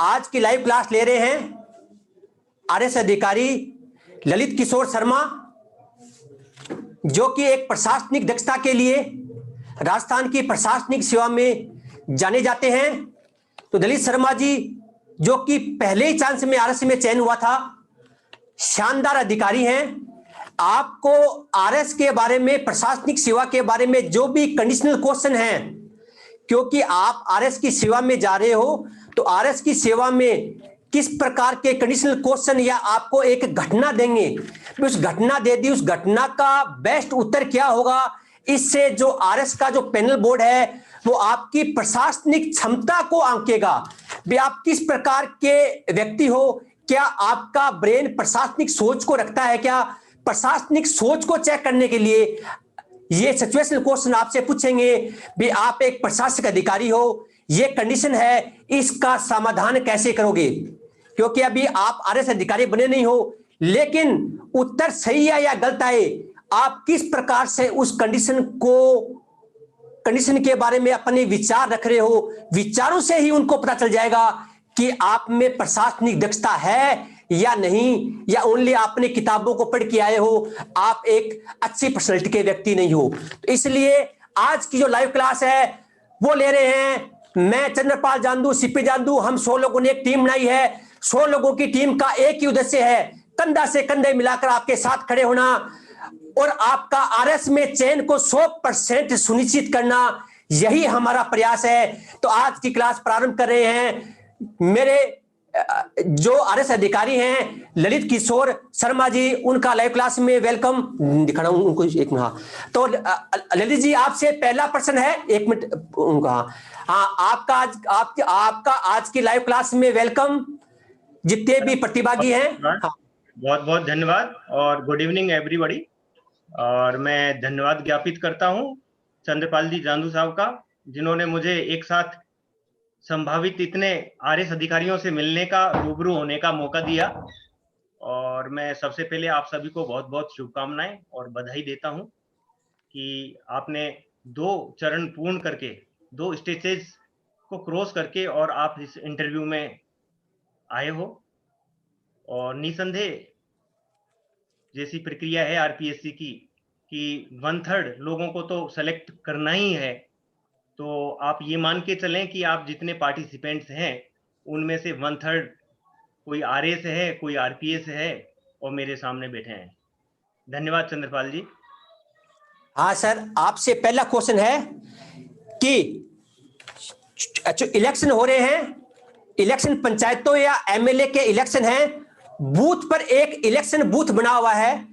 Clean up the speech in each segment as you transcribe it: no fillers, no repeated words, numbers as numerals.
आज की live class ले रहे हैं आरएस अधिकारी ललित किशोर शर्मा, जो कि एक प्रशासनिक दक्षता के लिए राजस्थान की प्रशासनिक सेवा में जाने जाते हैं। तो ललित शर्मा जी, जो कि पहले ही चांस में आरएस में चयन हुआ था, शानदार अधिकारी हैं। आपको आरएस के बारे में, प्रशासनिक सेवा के बारे में जो भी कंडीशनल क्वेश्चन हैं, क्योंकि आप आरएस की सेवा में जा रहे हो, तो आरएस की सेवा में किस प्रकार के कंडीशनल क्वेश्चन या आपको एक घटना देंगे, उस घटना दे दी, उस घटना का बेस्ट उत्तर क्या होगा, इससे जो आरएस का जो पैनल बोर्ड है वो आपकी प्रशासनिक क्षमता को आंकेगा। भी आप किस प्रकार के व्यक्ति हो, क्या आपका ब्रेन प्रशासनिक सोच को रखता है, क्या प्रशासनिक सोच को चेक करने के लिए ये सिचुएशनल क्वेश्चन आपसे पूछेंगे। भी आप एक प्रशासनिक अधिकारी हो, ये कंडीशन है, इसका समाधान कैसे करोगे, क्योंकि अभी आप आरएस अधिकारी बने नहीं हो, लेकिन उत्तर सही है या गलत आए, आप किस प्रकार से उस कंडीशन के बारे में अपने विचार रख रहे हो, विचारों से ही उनको पता चल जाएगा कि आप में प्रशासनिक दक्षता है या नहीं, या ओनली आपने किताबों को पढ़ के आए हो, आप एक अच्छी पर्सनैलिटी के व्यक्ति नहीं हो। तो इसलिए आज की जो लाइव क्लास है वो ले रहे हैं मैं, चंद्रपाल जांदू, सीपी जांदू। हम 100 लोगों ने एक टीम बनाई है। 100 लोगों की टीम का एक ही उद्देश्य है, कंधा से कंधे मिलाकर आपके साथ खड़े होना और आपका आरएस में चयन को 100% सुनिश्चित करना, यही हमारा प्रयास है। तो आज की क्लास प्रारंभ कर रहे हैं। मेरे जो आरएस अधिकारी हैं ललित किशोर शर्मा जी, उनका लाइव क्लास में वेलकम। दिखा रहा हूं उनको, एक मिनट। तो ललित जी, आपसे पहला प्रश्न है, 1 मिनट उनका। हाँ, आपका आज की लाइव क्लास में वेलकम, जितने भी प्रतिभागी हैं। हाँ, बहुत बहुत धन्यवाद और गुड इवनिंग एवरीबॉडी। और मैं धन्यवाद ज्ञापित करता हूं चंद्रपाल जी जांदू साहब का, जिन्होंने मुझे एक साथ संभावित इतने आरएस अधिकारियों से मिलने का, रूबरू होने का मौका दिया। और मैं सबसे पहले आप सभी को बहुत बहुत शुभकामनाएं और बधाई देता हूं कि आपने 2 चरण पूर्ण करके, 2 स्टेजेस को क्रॉस करके और आप इस इंटरव्यू में आए हो। और निसंदेह जैसी प्रक्रिया है आरपीएससी की कि 1/3 लोगों को तो सेलेक्ट करना ही है, तो आप ये मान के चलें कि आप जितने पार्टिसिपेंट्स हैं उनमें से 1/3 कोई आरएस है, कोई आरपीएस है और मेरे सामने बैठे हैं। धन्यवाद चंद्रपाल जी। हाँ सर, आपसे पहला क्वेश्चन है कि इलेक्शन हो रहे हैं, इलेक्शन पंचायतों या एमएलए के इलेक्शन हैं, बूथ पर एक इलेक्शन बूथ बना हुआ है,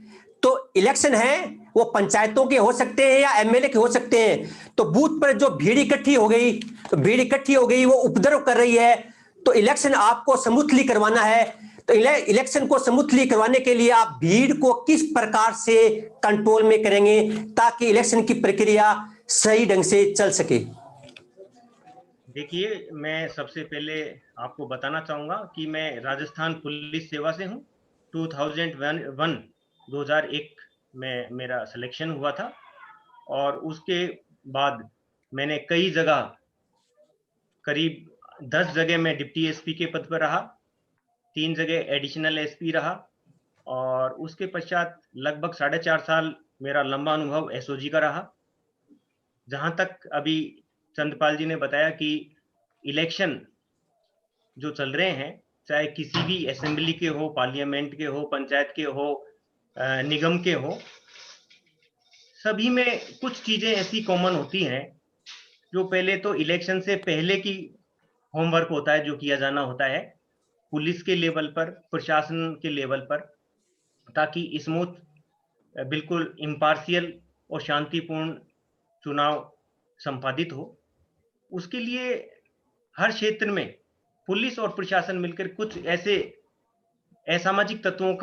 तो इलेक्शन है वो पंचायतों के हो सकते हैं या एमएलए के हो सकते हैं। तो बूथ पर जो भीड़ इकट्ठी हो गई, तो भीड़ इकट्ठी हो गई, वो उपद्रव कर रही है, तो इलेक्शन आपको स्मूथली करवाना है। तो इलेक्शन को स्मूथली करवाने के लिए आप भीड़ को किस प्रकार से कंट्रोल में करेंगे ताकि इलेक्शन की प्रक्रिया सही ढंग से चल सके। देखिए, मैं सबसे पहले आपको बताना चाहूंगा कि मैं राजस्थान पुलिस सेवा से हूं। 2001 में मेरा सिलेक्शन हुआ था और उसके बाद मैंने कई जगह, करीब 10 जगह मैं डिप्टी एसपी के पद पर रहा, 3 जगह एडिशनल एसपी रहा और उसके पश्चात लगभग 4.5 साल मेरा लंबा अनुभव एसओजी का रहा। जहां तक अभी चंद्रपाल जी ने बताया कि इलेक्शन जो चल रहे हैं, चाहे किसी भी असेंबली के हो, पार्लियामेंट के हो, पंचायत के हो, निगम के हो, सभी में कुछ चीजें ऐसी कॉमन होती हैं जो पहले तो इलेक्शन से पहले की होमवर्क होता है, जो किया जाना होता है पुलिस के लेवल पर, प्रशासन के लेवल पर, ताकि स्मूथ, बिल्कुल इम्पार्शियल और शांतिपूर्ण चुनाव संपादित हो। उसके लिए हर क्षेत्र में पुलिस और प्रशासन मिलकर कुछ ऐसे असामाजिक तत्वों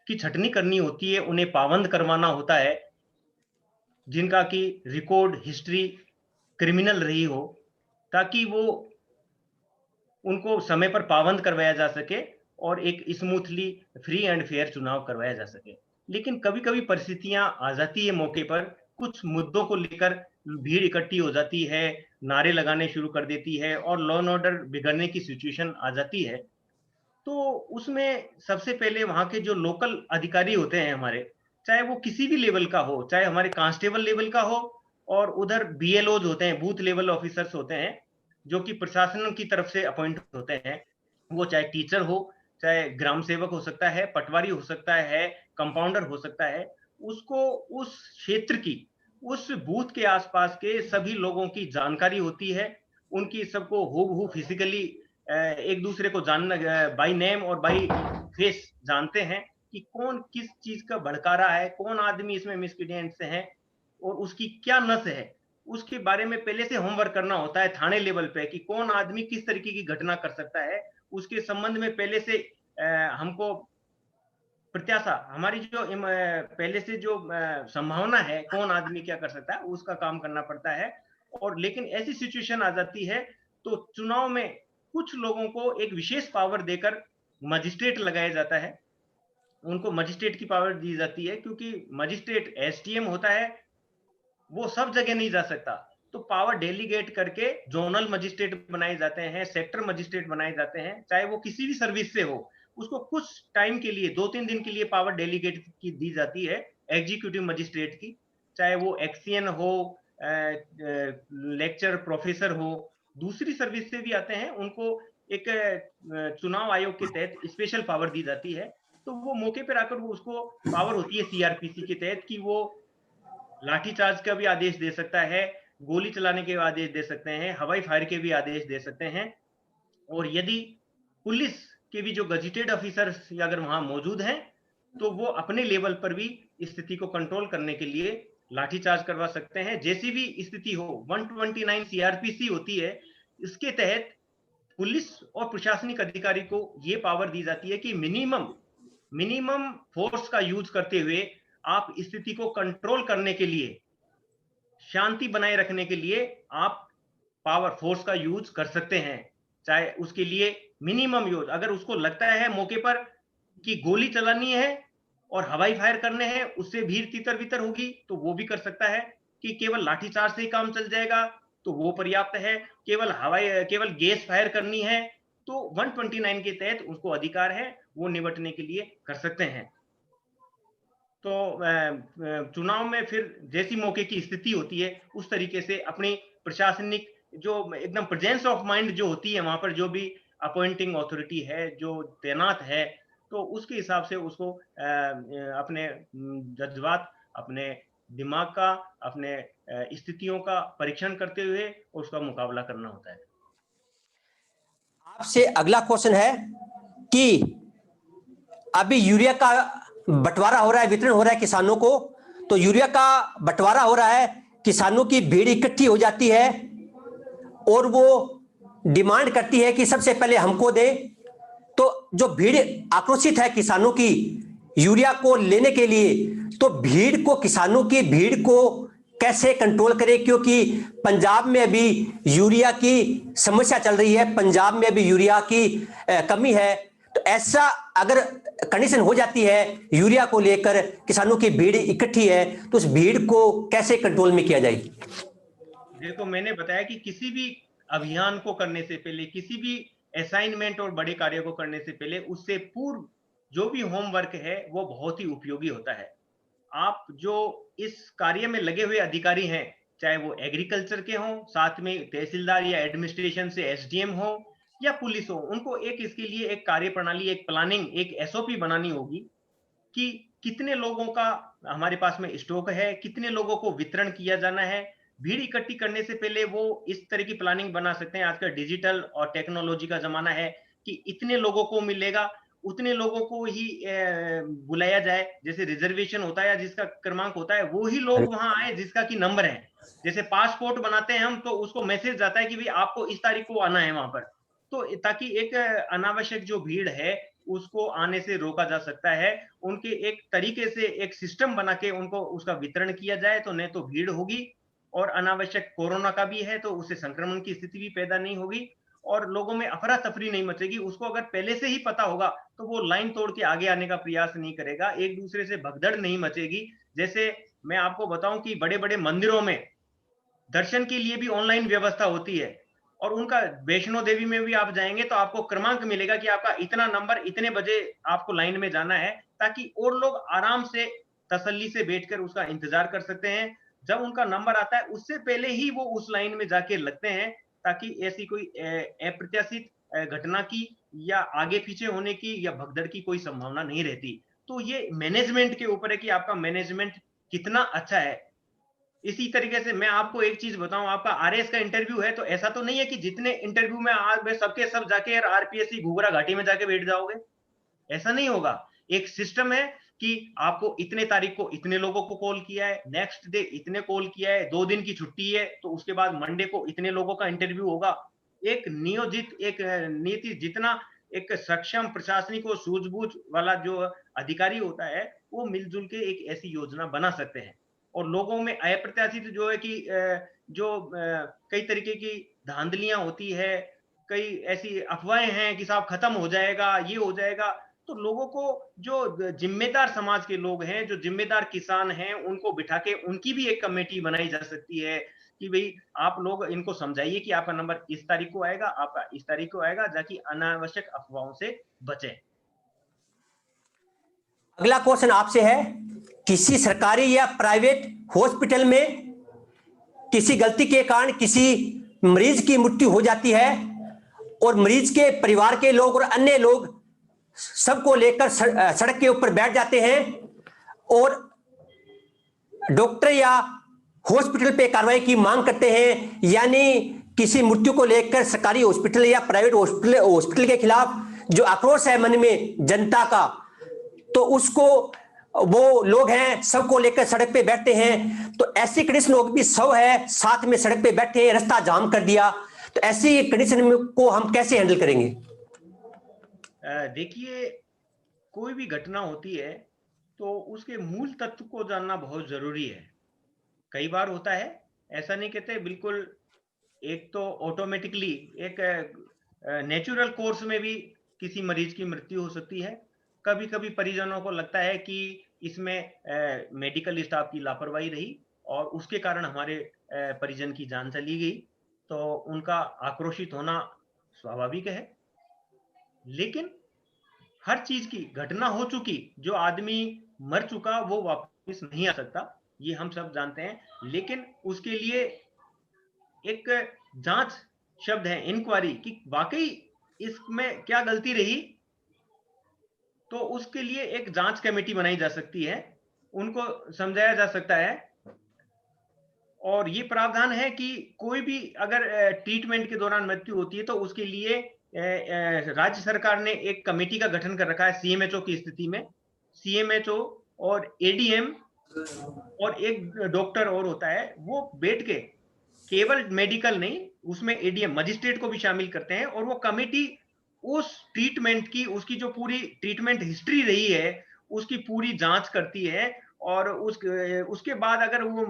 की छटनी करनी होती है, उन्हें पाबंद करवाना होता है, जिनका की रिकॉर्ड हिस्ट्री क्रिमिनल रही हो, ताकि वो उनको समय पर पाबंद करवाया जा सके और एक स्मूथली फ्री एंड फेयर चुनाव करवाया जा सके। लेकिन कभी कभी परिस्थितियां आ जाती है मौके पर, कुछ मुद्दों को लेकर भीड़ इकट्ठी हो जाती है, नारे लगाने शुरू कर देती है और लॉ एंड ऑर्डर बिगड़ने की सिचुएशन आ जाती है, तो उसमें सबसे पहले वहां के जो लोकल अधिकारी होते हैं हमारे, चाहे वो किसी भी लेवल का हो, चाहे हमारे कांस्टेबल लेवल का हो, और उधर बीएलओज होते हैं, बूथ लेवल ऑफिसर्स होते हैं, जो कि प्रशासन की तरफ से अपॉइंट होते हैं, वो चाहे टीचर हो, चाहे ग्राम सेवक हो सकता है, पटवारी हो सकता है, कंपाउंडर हो सकता है, उसको उस क्षेत्र की, उस बूथ के आसपास के सभी लोगों की जानकारी होती है, उनकी सबको हूबहू फिजिकली एक दूसरे को जानना, बाय नेम और बाय फेस जानते हैं कि कौन किस चीज का भड़का रहा है, कौन आदमी इसमें मिसक्रिएंट से है और उसकी क्या नस है, उसके बारे में पहले से होमवर्क करना होता है थाने लेवल पे कि कौन आदमी किस तरीके की घटना कर सकता है, उसके संबंध में पहले से हमको प्रत्याशा, हमारी जो पहले से जो संभावना है कौन आदमी क्या कर सकता है, उसका काम करना पड़ता है। और लेकिन ऐसी सिचुएशन आ जाती है तो चुनाव में कुछ लोगों को एक विशेष पावर देकर मजिस्ट्रेट लगाया जाता है, उनको मजिस्ट्रेट की पावर दी जाती है, क्योंकि मजिस्ट्रेट एसडीएम होता है, वो सब जगह नहीं जा सकता, तो पावर डेलीगेट करके जोनल मजिस्ट्रेट बनाए जाते हैं, सेक्टर मजिस्ट्रेट बनाए जाते हैं, चाहे वो किसी भी सर्विस से हो, उसको कुछ टाइम के लिए 2-3 दिन के लिए पावर डेलीगेट की दी जाती है एग्जीक्यूटिव मजिस्ट्रेट की, चाहे वो एक्सीएन हो, लेक्चर प्रोफेसर हो, दूसरी सर्विस से भी आते हैं, उनको एक चुनाव आयोग के तहत स्पेशल पावर दी जाती है, तो वो मौके पर आकर वो उसको पावर होती है सीआरपीसी के तहत कि वो लाठीचार्ज का भी आदेश दे सकता है, गोली चलाने के आदेश दे सकते हैं, हवाई फायर के भी आदेश दे सकते हैं, और यदि पुलिस के भी जो गजेटेड ऑफिसर्स अगर वहां मौजूद हैं तो वो अपने लेवल पर भी स्थिति को कंट्रोल करने के लिए लाठीचार्ज करवा सकते हैं। जैसी भी स्थिति हो, 129 सीआरपीसी होती है, इसके तहत पुलिस और प्रशासनिक अधिकारी को ये पावर दी जाती है कि मिनिमम फोर्स का यूज करते हुए आप स्थिति को कंट्रोल करने के लिए, शांति बनाए रखने के लिए आप पावर फोर्स का यूज कर सकते हैं, चाहे उसके लिए मिनिमम यूज, अगर उसको लगता है मौके पर कि गोली चलानी है और हवाई फायर करने हैं, उससे भीड़ तितर बितर होगी, तो वो भी कर सकता है, कि केवल लाठीचार्ज से ही काम चल जाएगा तो वो पर्याप्त है, केवल गैस फायर करनी है तो 129 के तहत उसको अधिकार है, वो निपटने के लिए कर सकते हैं। तो चुनाव में फिर जैसी मौके की स्थिति होती है उस तरीके से अपनी प्रशासनिक जो एकदम प्रेजेंस ऑफ माइंड जो होती है वहां पर, जो भी अपॉइंटिंग अथॉरिटी है जो तैनात है, तो उसके हिसाब से उसको अपने जज्बात, अपने दिमाग का, अपने स्थितियों का परीक्षण करते हुए उसका मुकाबला करना होता है। आपसे अगला क्वेश्चन है कि अभी यूरिया का बंटवारा हो रहा है, वितरण हो रहा है किसानों को, तो यूरिया का बंटवारा हो रहा है, किसानों की भीड़ इकट्ठी हो जाती है और वो डिमांड करती है कि सबसे पहले हमको दे। तो जो भीड़ आक्रोशित है किसानों की यूरिया को लेने के लिए, तो भीड़ को, किसानों की भीड़ को कैसे कंट्रोल करें, क्योंकि पंजाब में अभी यूरिया की समस्या चल रही है, पंजाब में अभी यूरिया की कमी है। तो ऐसा अगर कंडीशन हो जाती है, यूरिया को लेकर किसानों की भीड़ इकट्ठी है, तो उस भीड़ को कैसे कंट्रोल में किया जाए? देखो, मैंने बताया कि किसी भी अभियान को करने से पहले, किसी भी असाइनमेंट और बड़े कार्य को करने से पहले, उससे पूर्व जो भी होमवर्क है वो बहुत ही उपयोगी होता है। आप जो इस कार्य में लगे हुए अधिकारी हैं, चाहे वो एग्रीकल्चर के हों, साथ में तहसीलदार या एडमिनिस्ट्रेशन से एसडीएम हो या पुलिस हो, उनको एक इसके लिए एक कार्य प्रणाली, एक प्लानिंग, एक एसओपी बनानी होगी कि कितने लोगों का हमारे पास में स्टॉक है, कितने लोगों को वितरण किया जाना है। भीड़ इकट्ठी करने से पहले वो इस तरह की प्लानिंग बना सकते हैं। आजकल डिजिटल और टेक्नोलॉजी का जमाना है कि इतने लोगों को मिलेगा, उतने लोगों को ही बुलाया जाए, जैसे रिजर्वेशन होता है या जिसका क्रमांक होता है वो ही लोग वहां आए जिसका की नंबर है। जैसे पासपोर्ट बनाते हैं हम, तो उसको मैसेज जाता है कि भाई आपको इस तारीख को आना है वहां पर, तो ताकि एक अनावश्यक जो भीड़ है उसको आने से रोका जा सकता है। उनके एक तरीके से एक सिस्टम बना के उनको उसका वितरण किया जाए, तो नहीं तो भीड़ होगी, और अनावश्यक कोरोना का भी है तो उससे संक्रमण की स्थिति भी पैदा नहीं होगी और लोगों में अफरा तफरी नहीं मचेगी। उसको अगर पहले से ही पता होगा तो वो लाइन तोड़ के आगे आने का प्रयास नहीं करेगा, एक दूसरे से भगदड़ नहीं मचेगी। जैसे मैं आपको बताऊं कि बड़े बड़े मंदिरों में दर्शन के लिए भी ऑनलाइन व्यवस्था होती है। और उनका वैष्णो देवी में भी आप जाएंगे तो आपको क्रमांक मिलेगा कि आपका इतना नंबर इतने बजे आपको लाइन में जाना है, ताकि और लोग आराम से तसल्ली से बैठकर उसका इंतजार कर सकते हैं। जब उनका नंबर आता है उससे पहले ही वो उस लाइन में जाके लगते हैं, ताकि ऐसी कोई अप्रत्याशित घटना की या आगे पीछे होने की या भगदड़ की कोई संभावना नहीं रहती। तो ये मैनेजमेंट के ऊपर है कि आपका मैनेजमेंट कितना अच्छा है। इसी तरीके से मैं आपको एक चीज बताऊं, आपका आरएस का इंटरव्यू है तो ऐसा तो नहीं है कि जितने इंटरव्यू में आज में सबके सब जाके आरपीएससी घुघरा घाटी में जाके बैठ जाओगे, ऐसा नहीं होगा। एक सिस्टम है कि आपको इतने तारीख को इतने लोगों को कॉल किया है, नेक्स्ट डे इतने कॉल किया है, 2 दिन की छुट्टी है तो उसके बाद मंडे को इतने लोगों का इंटरव्यू होगा। एक नियोजित एक नीति, जितना एक सक्षम प्रशासनिक और सूझबूझ वाला जो अधिकारी होता है वो मिलजुल के एक ऐसी योजना बना सकते हैं। और लोगों में अप्रत्याशित जो है कि कई तरीके की धांधलियां होती है, कई ऐसी अफवाहें हैं कि साहब खत्म हो जाएगा, ये हो जाएगा। तो लोगों को, जो जिम्मेदार समाज के लोग हैं, जो जिम्मेदार किसान हैं, उनको बिठा के उनकी भी एक कमेटी बनाई जा सकती है कि भाई आप लोग इनको समझाइए कि आपका नंबर इस तारीख को आएगा, आपका इस तारीख को आएगा, ताकि अनावश्यक अफवाहों से बचें। अगला क्वेश्चन आपसे है, किसी सरकारी या प्राइवेट हॉस्पिटल में किसी गलती के कारण किसी मरीज की मृत्यु हो जाती है और मरीज के परिवार के लोग और अन्य लोग सबको लेकर सड़क के ऊपर बैठ जाते हैं और डॉक्टर या हॉस्पिटल पे कार्रवाई की मांग करते हैं, यानी किसी मृत्यु को लेकर सरकारी हॉस्पिटल या प्राइवेट हॉस्पिटल के खिलाफ जो आक्रोश है मन में जनता का, तो उसको वो लोग हैं सबको लेकर सड़क पे बैठते हैं। तो ऐसी कंडीशन लोग भी 100 है साथ में सड़क पे बैठे हैं, रास्ता जाम कर दिया, तो ऐसी कंडीशन को हम कैसे हैंडल करेंगे? देखिए, कोई भी घटना होती है तो उसके मूल तत्व को जानना बहुत जरूरी है। कई बार होता है, ऐसा नहीं कहते बिल्कुल, एक तो ऑटोमेटिकली एक नेचुरल कोर्स में भी किसी मरीज की मृत्यु हो सकती है। कभी कभी परिजनों को लगता है कि इसमें मेडिकल स्टाफ की लापरवाही रही और उसके कारण हमारे परिजन की जान चली गई, तो उनका आक्रोशित होना स्वाभाविक है। लेकिन हर चीज की घटना हो चुकी, जो आदमी मर चुका वो वापस नहीं आ सकता, ये हम सब जानते हैं। लेकिन उसके लिए एक जांच शब्द है इंक्वायरी, कि वाकई इसमें क्या गलती रही, तो उसके लिए एक जांच कमेटी बनाई जा सकती है, उनको समझाया जा सकता है। और ये प्रावधान है कि कोई भी अगर ट्रीटमेंट के दौरान मृत्यु होती है तो उसके लिए राज्य सरकार ने एक कमेटी का गठन कर रखा है। सीएमएचओ की स्थिति में सीएमएचओ और एडीएम और एक डॉक्टर और होता है, वो बैठ के केवल मेडिकल नहीं, उसमें एडीएम मजिस्ट्रेट को भी शामिल करते हैं, और वो कमेटी उस ट्रीटमेंट की, उसकी जो पूरी ट्रीटमेंट हिस्ट्री रही है उसकी पूरी जांच करती है। और उसके बाद अगर वो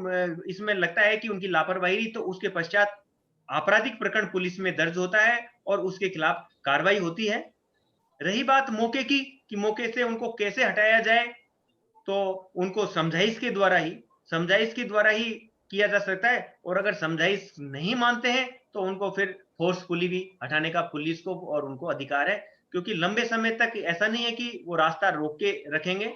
इसमें लगता है कि उनकी लापरवाही रही, तो उसके पश्चात आपराधिक प्रकरण पुलिस में दर्ज होता है और उसके खिलाफ कार्रवाई होती है। रही बात मौके की, कि मौके से उनको कैसे हटाया जाए, तो उनको समझाइश के द्वारा ही किया जा सकता है। और अगर समझाइश नहीं मानते हैं तो उनको फिर फोर्सफुली भी हटाने का पुलिस को और उनको अधिकार है, क्योंकि लंबे समय तक ऐसा नहीं है कि वो रास्ता रोक के रखेंगे।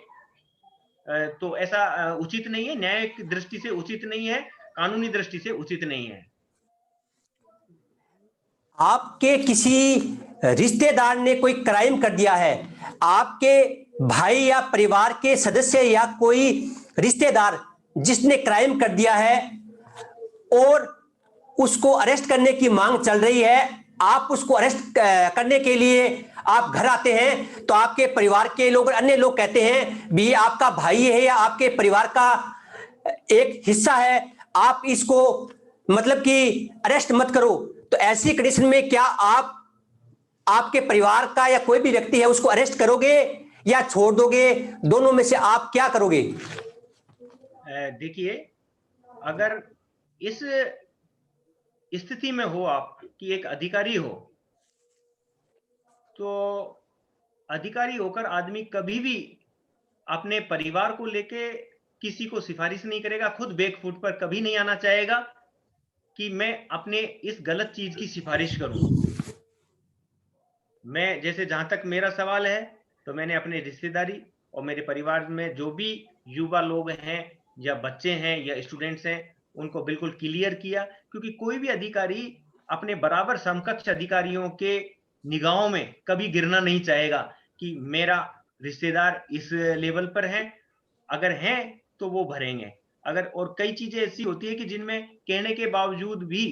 तो ऐसा उचित नहीं है, न्यायिक दृष्टि से उचित नहीं है, कानूनी दृष्टि से उचित नहीं है। आपके किसी रिश्तेदार ने कोई क्राइम कर दिया है, आपके भाई या परिवार के सदस्य या कोई रिश्तेदार जिसने क्राइम कर दिया है और उसको अरेस्ट करने की मांग चल रही है, आप उसको अरेस्ट करने के लिए आप घर आते हैं, तो आपके परिवार के लोग और अन्य लोग कहते हैं भी आपका भाई है या आपके परिवार का एक हिस्सा है, आप इसको मतलब कि अरेस्ट मत करो। तो ऐसी कंडीशन में क्या आप आपके परिवार का या कोई भी व्यक्ति है उसको अरेस्ट करोगे या छोड़ दोगे? दोनों में से आप क्या करोगे? देखिए, अगर इस स्थिति में हो आप कि एक अधिकारी हो, तो अधिकारी होकर आदमी कभी भी अपने परिवार को लेके किसी को सिफारिश नहीं करेगा, खुद बैकफुट पर कभी नहीं आना चाहेगा। कि मैं अपने इस गलत चीज की सिफारिश करूं। मैं जैसे, जहां तक मेरा सवाल है, तो मैंने अपने रिश्तेदारी और मेरे परिवार में जो भी युवा लोग हैं या बच्चे हैं या स्टूडेंट्स हैं, उनको बिल्कुल क्लियर किया, क्योंकि कोई भी अधिकारी अपने बराबर समकक्ष अधिकारियों के निगाहों में कभी गिरना नहीं चाहेगा कि मेरा रिश्तेदार इस लेवल पर है, अगर हैं तो वो भरेंगे। अगर, और कई चीजें ऐसी होती है कि जिनमें कहने के बावजूद भी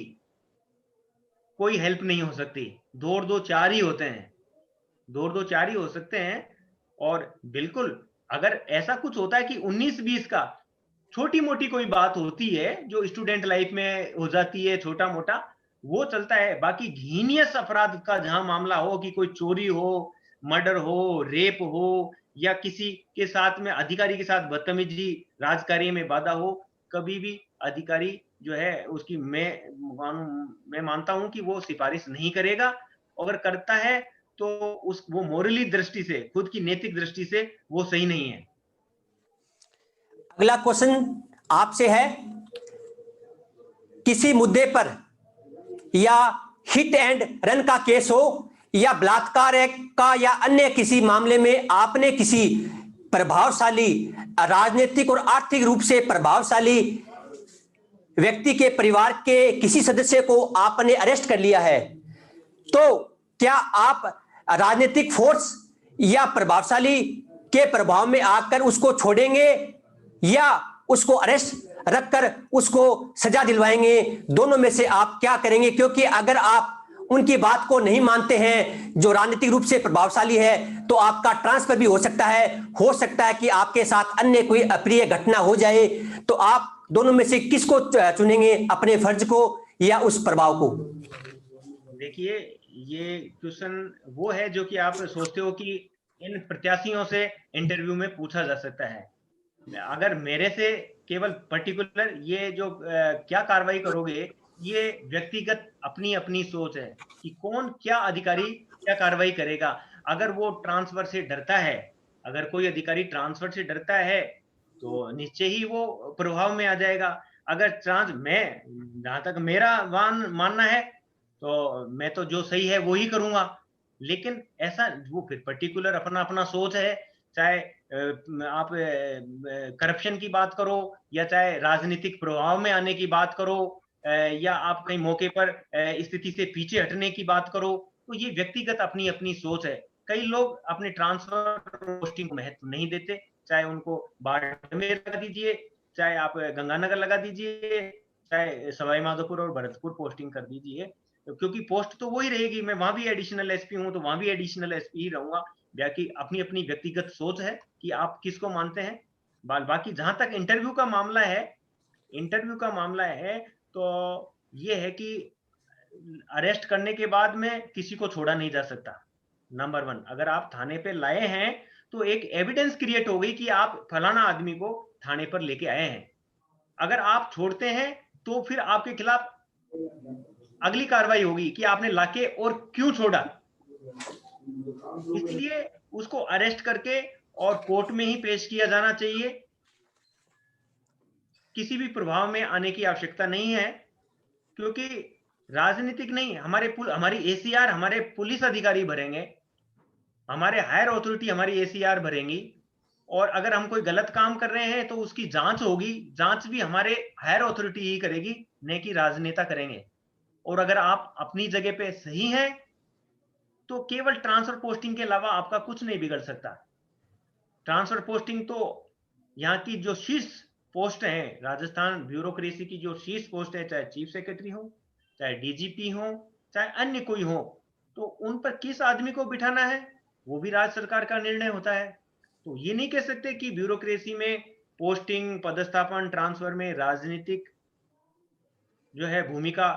कोई हेल्प नहीं हो सकती, दो और दो चार ही होते हैं, दो और दो चार ही हो सकते हैं। और बिल्कुल अगर ऐसा कुछ होता है कि 19-20 का छोटी मोटी कोई बात होती है जो स्टूडेंट लाइफ में हो जाती है, छोटा मोटा वो चलता है, बाकी घीनियस अपराध का जहां मामला हो कि कोई चोरी हो, मर्डर हो, रेप हो, या किसी के साथ में, अधिकारी के साथ बदतमीजी, राजकार्य में बाधा हो, कभी भी अधिकारी जो है उसकी मैं मानता हूं कि वो सिफारिश नहीं करेगा। अगर करता है तो वो मोरली दृष्टि से, खुद की नैतिक दृष्टि से वो सही नहीं है। अगला क्वेश्चन आपसे है, किसी मुद्दे पर या हिट एंड रन का केस हो या बलात्कार का या अन्य किसी मामले में आपने किसी प्रभावशाली, राजनीतिक और आर्थिक रूप से प्रभावशाली व्यक्ति के परिवार के किसी सदस्य को आपने अरेस्ट कर लिया है, तो क्या आप राजनीतिक फोर्स या प्रभावशाली के प्रभाव में आकर उसको छोड़ेंगे या उसको अरेस्ट रखकर उसको सजा दिलवाएंगे? दोनों में से आप क्या करेंगे? क्योंकि अगर आप उनकी बात को नहीं मानते हैं जो राजनीतिक रूप से प्रभावशाली है, तो आपका ट्रांसफर भी हो सकता है कि आपके साथ अन्य कोई अप्रिय घटना हो जाए। तो आप दोनों में से किसको चुनेंगे, अपने फर्ज को या उस प्रभाव को? देखिए, ये क्वेश्चन वो है जो कि आप सोचते हो कि इन प्रत्याशियों से इंटरव्यू में पूछा जा सकता है। अगर मेरे से केवल पर्टिकुलर ये जो क्या कार्रवाई करोगे, ये व्यक्तिगत अपनी अपनी सोच है कि कौन, क्या अधिकारी क्या कार्रवाई करेगा। अगर वो ट्रांसफर से डरता है, अगर कोई अधिकारी ट्रांसफर से डरता है तो निश्चय ही वो प्रभाव में आ जाएगा। अगर मैं, जहां तक मेरा मानना है, तो मैं तो जो सही है वो ही करूंगा। लेकिन ऐसा, वो फिर पर्टिकुलर अपना अपना सोच है, चाहे आप करप्शन की बात करो या चाहे राजनीतिक प्रभाव में आने की बात करो, या आप कहीं मौके पर स्थिति से पीछे हटने की बात करो, तो ये व्यक्तिगत अपनी अपनी सोच है। कई लोग अपने ट्रांसफर पोस्टिंग को महत्व नहीं देते, चाहे उनको बाड़मेर लगा दीजिए, चाहे आप गंगानगर लगा दीजिए, चाहे सवाई माधोपुर और भरतपुर पोस्टिंग कर दीजिए, क्योंकि पोस्ट तो वही रहेगी। मैं वहां भी एडिशनल एसपी हूं तो वहां भी एडिशनल एसपी ही रहूंगा। बाकी अपनी अपनी व्यक्तिगत सोच है कि आप किसको मानते हैं। बाकी जहां तक इंटरव्यू का मामला है, इंटरव्यू का मामला है, तो ये है कि अरेस्ट करने के बाद में किसी को छोड़ा नहीं जा सकता। नंबर 1, अगर आप थाने पे लाए हैं तो एक एविडेंस क्रिएट हो गई कि आप फलाना आदमी को थाने पर लेके आए हैं। अगर आप छोड़ते हैं तो फिर आपके खिलाफ अगली कार्रवाई होगी कि आपने लाके और क्यों छोड़ा। इसलिए उसको अरेस्ट करके और कोर्ट में ही पेश किया जाना चाहिए। किसी भी प्रभाव में आने की आवश्यकता नहीं है, क्योंकि राजनीतिक नहीं, हमारी एसीआर हमारे पुलिस अधिकारी भरेंगे, हमारे हायर अथॉरिटी हमारी एसीआर भरेंगी। और अगर हम कोई गलत काम कर रहे हैं तो उसकी जांच होगी, जांच भी हमारे हायर अथॉरिटी ही करेगी, न कि राजनेता करेंगे। और अगर आप अपनी जगह पे सही हैं तो केवल ट्रांसफर पोस्टिंग के अलावा आपका कुछ नहीं बिगड़ सकता। ट्रांसफर पोस्टिंग तो यहाँ की जो शीर्ष पोस्ट है, राजस्थान ब्यूरोक्रेसी की जो शीर्ष पोस्ट है, चाहे चीफ सेक्रेटरी हो, चाहे डीजीपी हो, चाहे अन्य कोई हो, तो उन पर किस आदमी को बिठाना है वो भी राज्य सरकार का निर्णय होता है। तो ये नहीं कह सकते कि ब्यूरोक्रेसी में पोस्टिंग, पदस्थापन, ट्रांसफर में राजनीतिक जो है भूमिका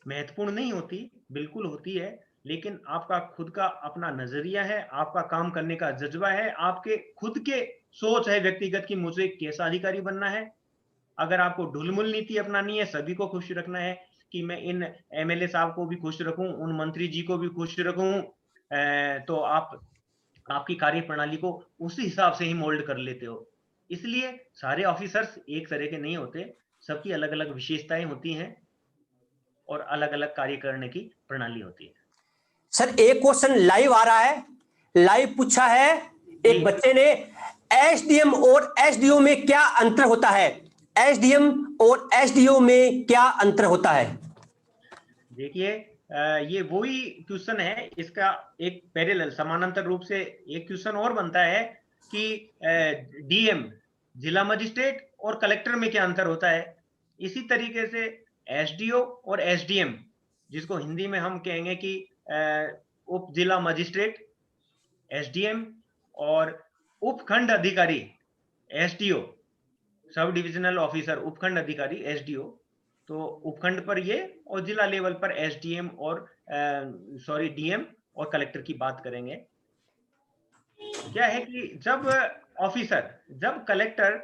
महत्वपूर्ण नहीं होती, बिल्कुल होती है। लेकिन आपका खुद का अपना नजरिया है, आपका काम करने का जज्बा है, आपके खुद के सोच है व्यक्तिगत कि मुझे कैसा अधिकारी बनना है। अगर आपको ढुलमुल नीति अपनानी है, सभी को खुश रखना है कि मैं इन एमएलए साहब को भी खुश रखूं, उन मंत्री जी को भी खुश रखूं, तो आप आपकी कार्य प्रणाली को उसी हिसाब से ही मोल्ड कर लेते हो। इसलिए सारे ऑफिसर्स एक तरह के नहीं होते, सबकी अलग अलग विशेषताएं होती हैं। और अलग अलग कार्य करने की प्रणाली होती है। सर एक क्वेश्चन लाइव आ रहा है, लाइव पूछा है एक बच्चे ने, एसडीएम और एसडीओ में क्या अंतर होता है? एसडीएम और एसडीओ में क्या अंतर होता है? देखिए, ये वही क्वेश्चन है, इसका एक पैरेलल समानांतर रूप से एक क्वेश्चन और बनता है कि डीएम जिला मजिस्ट्रेट और कलेक्टर में क्या अंतर होता है। इसी तरीके से एसडीओ और एसडीएम, जिसको हिंदी में हम कहेंगे कि उप जिला मजिस्ट्रेट एसडीएम और उपखंड अधिकारी एसडीओ, सब डिविजनल ऑफिसर उपखंड अधिकारी एसडीओ, तो उपखंड पर ये और जिला लेवल पर एसडीएम और डीएम और कलेक्टर की बात करेंगे। क्या है कि जब कलेक्टर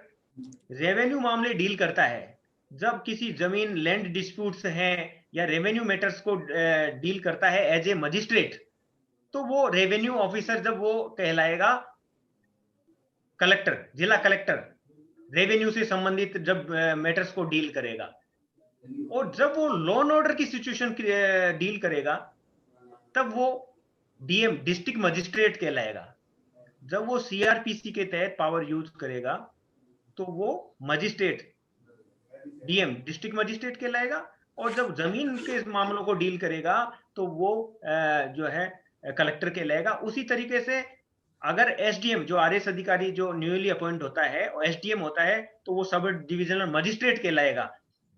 रेवेन्यू मामले डील करता है, जब किसी जमीन लैंड डिस्प्यूट्स हैं या रेवेन्यू मैटर्स को डील करता है एज ए मजिस्ट्रेट, तो वो रेवेन्यू ऑफिसर जब वो कहलाएगा कलेक्टर, जिला कलेक्टर, रेवेन्यू से संबंधित जब मैटर्स को डील करेगा। और जब वो लॉ एंड ऑर्डर की सिचुएशन डील करेगा, तब वो डीएम डिस्ट्रिक्ट मजिस्ट्रेट कहलाएगा। जब वो सीआरपीसी के तहत पावर यूज करेगा, तो वो मजिस्ट्रेट डीएम डिस्ट्रिक्ट मजिस्ट्रेट कहलाएगा। और जब जमीन के मामलों को डील करेगा, तो वो जो है कलेक्टर कहलाएगा। उसी तरीके से अगर एसडीएम जो आरएस अधिकारी जो न्यूली अपॉइंट होता है और एसडीएम होता है, तो वो सब डिविजनल मजिस्ट्रेट कहलाएगा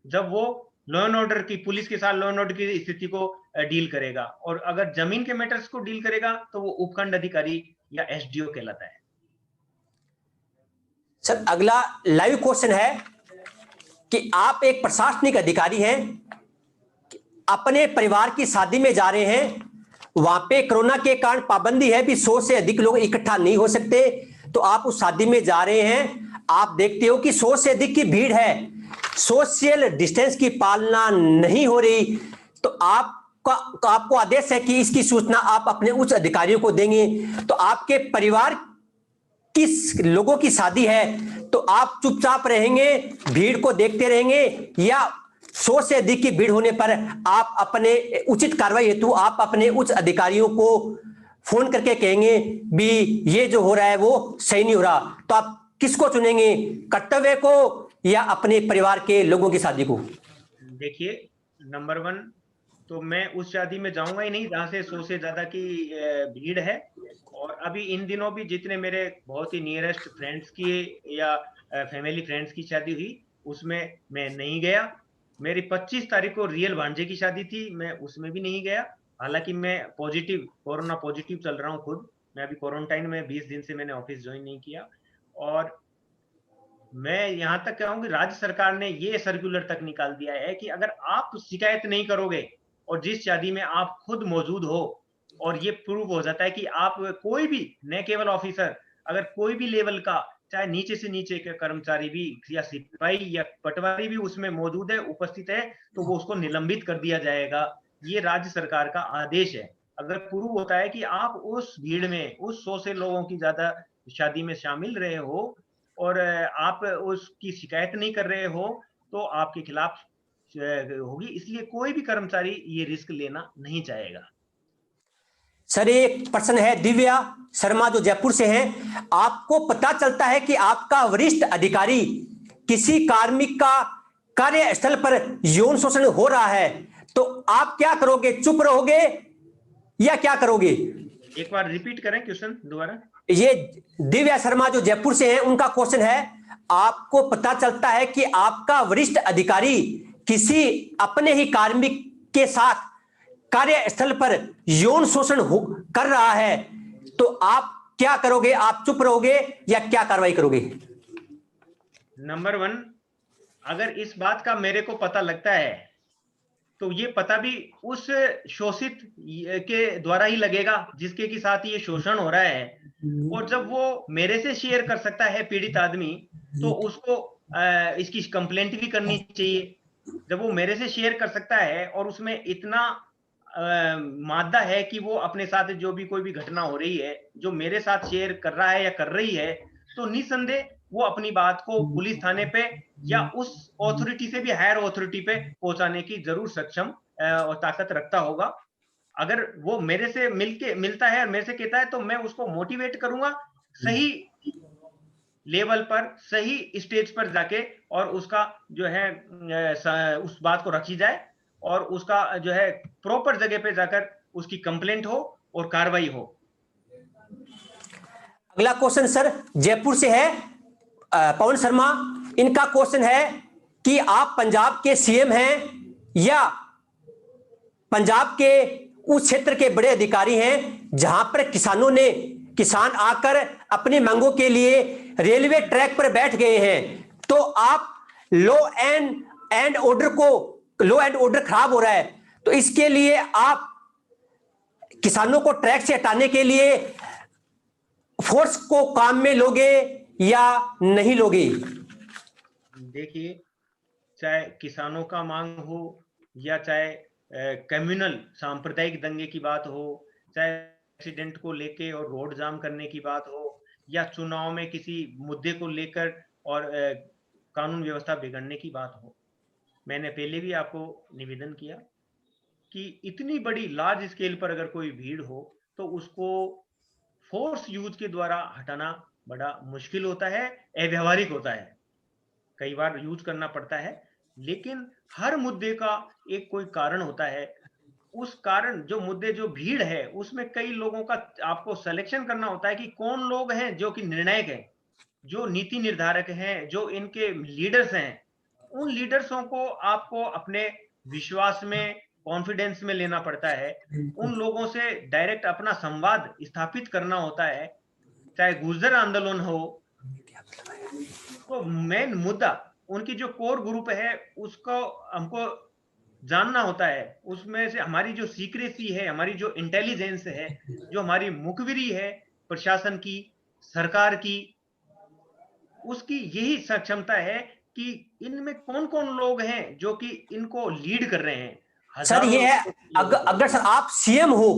जब वो लॉ एंड ऑर्डर की, पुलिस के साथ लॉ एंड ऑर्डर की स्थिति को डील करेगा। और अगर जमीन के मैटर्स को डील करेगा, तो वो उपखंड अधिकारी या एसडीओ कहलाता है। सर अगला लाइव क्वेश्चन है कि आप एक प्रशासनिक अधिकारी हैं, अपने परिवार की शादी में जा रहे हैं, वहां पे कोरोना के कारण पाबंदी है भी 100 से अधिक लोग इकट्ठा नहीं हो सकते, तो आप उस शादी में जा रहे हैं, आप देखते हो कि 100 से अधिक की भीड़ है, सोशल डिस्टेंस की पालना नहीं हो रही, तो आपको आदेश है कि इसकी सूचना आप अपने उच्च अधिकारियों को देंगे। तो आपके परिवार किस लोगों की शादी है, तो आप चुपचाप रहेंगे, भीड़ को देखते रहेंगे, या 100 से अधिक की भीड़ होने पर आप अपने उचित कार्रवाई हेतु आप अपने उच्च अधिकारियों को फोन करके कहेंगे भी ये जो हो रहा है वो सही नहीं हो रहा? तो आप किसको चुनेंगे, कर्तव्य को या अपने परिवार के लोगों की शादी को? देखिए, नंबर 1 तो मैं उस शादी में जाऊंगा ही नहीं जहां से 100 से ज्यादा की भीड़ है। और अभी इन दिनों भी जितने मेरे बहुत ही नियरेस्ट फ्रेंड्स की या फैमिली फ्रेंड्स की शादी हुई, उसमें मैं नहीं गया। मेरी 25 तारीख को रियल भांजे की शादी थी, मैं उसमें भी नहीं गया। हालांकि मैं कोरोना पॉजिटिव चल रहा हूँ खुद, मैं अभी क्वारंटाइन में 20 दिन से मैंने ऑफिस ज्वाइन नहीं किया। और मैं यहां तक कहूंगी, राज्य सरकार ने ये सर्कुलर तक निकाल दिया है कि अगर आप शिकायत नहीं करोगे और जिस शादी में आप खुद मौजूद हो और ये प्रूव हो जाता है कि आप कोई भी, न केवल ऑफिसर, अगर कोई भी लेवल का, चाहे नीचे से नीचे के कर्मचारी भी या सिपाही या पटवारी भी उसमें मौजूद है, उपस्थित है, तो वो उसको निलंबित कर दिया जाएगा। ये राज्य सरकार का आदेश है। अगर प्रूव होता है कि आप उस भीड़ में, उस 100 से लोगों की ज्यादा शादी में शामिल रहे हो और आप उसकी शिकायत नहीं कर रहे हो, तो आपके खिलाफ होगी। इसलिए कोई भी कर्मचारी ये रिस्क लेना नहीं चाहेगा। सर एक प्रश्न है, दिव्या शर्मा जो जयपुर से हैं, आपको पता चलता है कि आपका वरिष्ठ अधिकारी किसी कार्मिक का कार्यस्थल पर यौन शोषण हो रहा है, तो आप क्या करोगे, चुप रहोगे या क्या करोगे? एक बार रिपीट करें क्वेश्चन दोबारा। ये दिव्या शर्मा जो जयपुर से हैं, उनका क्वेश्चन है, आपको पता चलता है कि आपका वरिष्ठ अधिकारी किसी अपने ही कार्मिक के साथ कार्यस्थल पर यौन शोषण कर रहा है, तो आप क्या करोगे, आप चुप रहोगे या क्या कार्रवाई करोगे? नंबर 1, अगर इस बात का मेरे को पता लगता है, तो ये पता भी उस शोषित के द्वारा ही लगेगा जिसके के साथ ये शोषण हो रहा है। और जब वो मेरे से शेयर कर सकता है पीड़ित आदमी, तो उसको इसकी कंप्लेंट भी करनी चाहिए। जब वो मेरे से शेयर कर सकता है और उसमें इतना मादा है कि वो अपने साथ जो भी कोई भी घटना हो रही है, जो मेरे साथ शेयर कर रहा है या कर रही है, तो निसंदेह वो अपनी बात को पुलिस थाने पे या उस अथॉरिटी से भी हायर अथॉरिटी पे पहुंचाने की जरूर सक्षम और ताकत रखता होगा, अगर वो मेरे से मिलता है और मेरे से कहता है, तो मैं उसको मोटिवेट करूंगा सही लेवल पर, सही स्टेज पर जाके, और उसका जो है उस बात को रखी जाए और उसका जो है प्रॉपर जगह पे जाकर उसकी कंप्लेंट हो और कार्रवाई हो। अगला क्वेश्चन सर जयपुर से है, पवन शर्मा। इनका क्वेश्चन है कि आप पंजाब के सीएम हैं या पंजाब के उस क्षेत्र के बड़े अधिकारी हैं जहां पर किसान आकर अपनी मांगों के लिए रेलवे ट्रैक पर बैठ गए हैं, तो आप लॉ एंड ऑर्डर खराब हो रहा है, तो इसके लिए आप किसानों को ट्रैक से हटाने के लिए फोर्स को काम में लोगे या नहीं लोगे? देखिए, चाहे किसानों का मांग हो या चाहे कम्युनल सांप्रदायिक दंगे की बात हो, चाहे एक्सीडेंट को लेके और रोड जाम करने की बात हो, या चुनाव में किसी मुद्दे को लेकर और कानून व्यवस्था बिगड़ने की बात हो, मैंने पहले भी आपको निवेदन किया कि इतनी बड़ी लार्ज स्केल पर अगर कोई भीड़ हो तो उसको फोर्स यूज के द्वारा हटाना बड़ा मुश्किल होता है, अव्यवहारिक होता है, कई बार यूज करना पड़ता है। लेकिन हर मुद्दे का एक कोई कारण होता है, उस कारण जो मुद्दे जो भीड़ है उसमें कई लोगों का आपको सिलेक्शन करना होता है कि कौन लोग हैं जो कि निर्णायक हैं, जो नीति निर्धारक हैं, जो इनके लीडर्स हैं। उन लीडर्सों को आपको अपने विश्वास में, कॉन्फिडेंस में लेना पड़ता है, उन लोगों से डायरेक्ट अपना संवाद स्थापित करना होता है, चाहे गुर्जर आंदोलन हो। तो मेन मुद्दा उनकी जो कोर ग्रुप है उसको हमको जानना होता है, उसमें से हमारी जो सीक्रेसी है, हमारी जो इंटेलिजेंस है, जो हमारी मुखबिरी है प्रशासन की, सरकार की, उसकी यही सक्षमता है कि इनमें कौन कौन लोग हैं जो कि इनको लीड कर रहे हैं। सर ये है, अगर सर आप सीएम हो,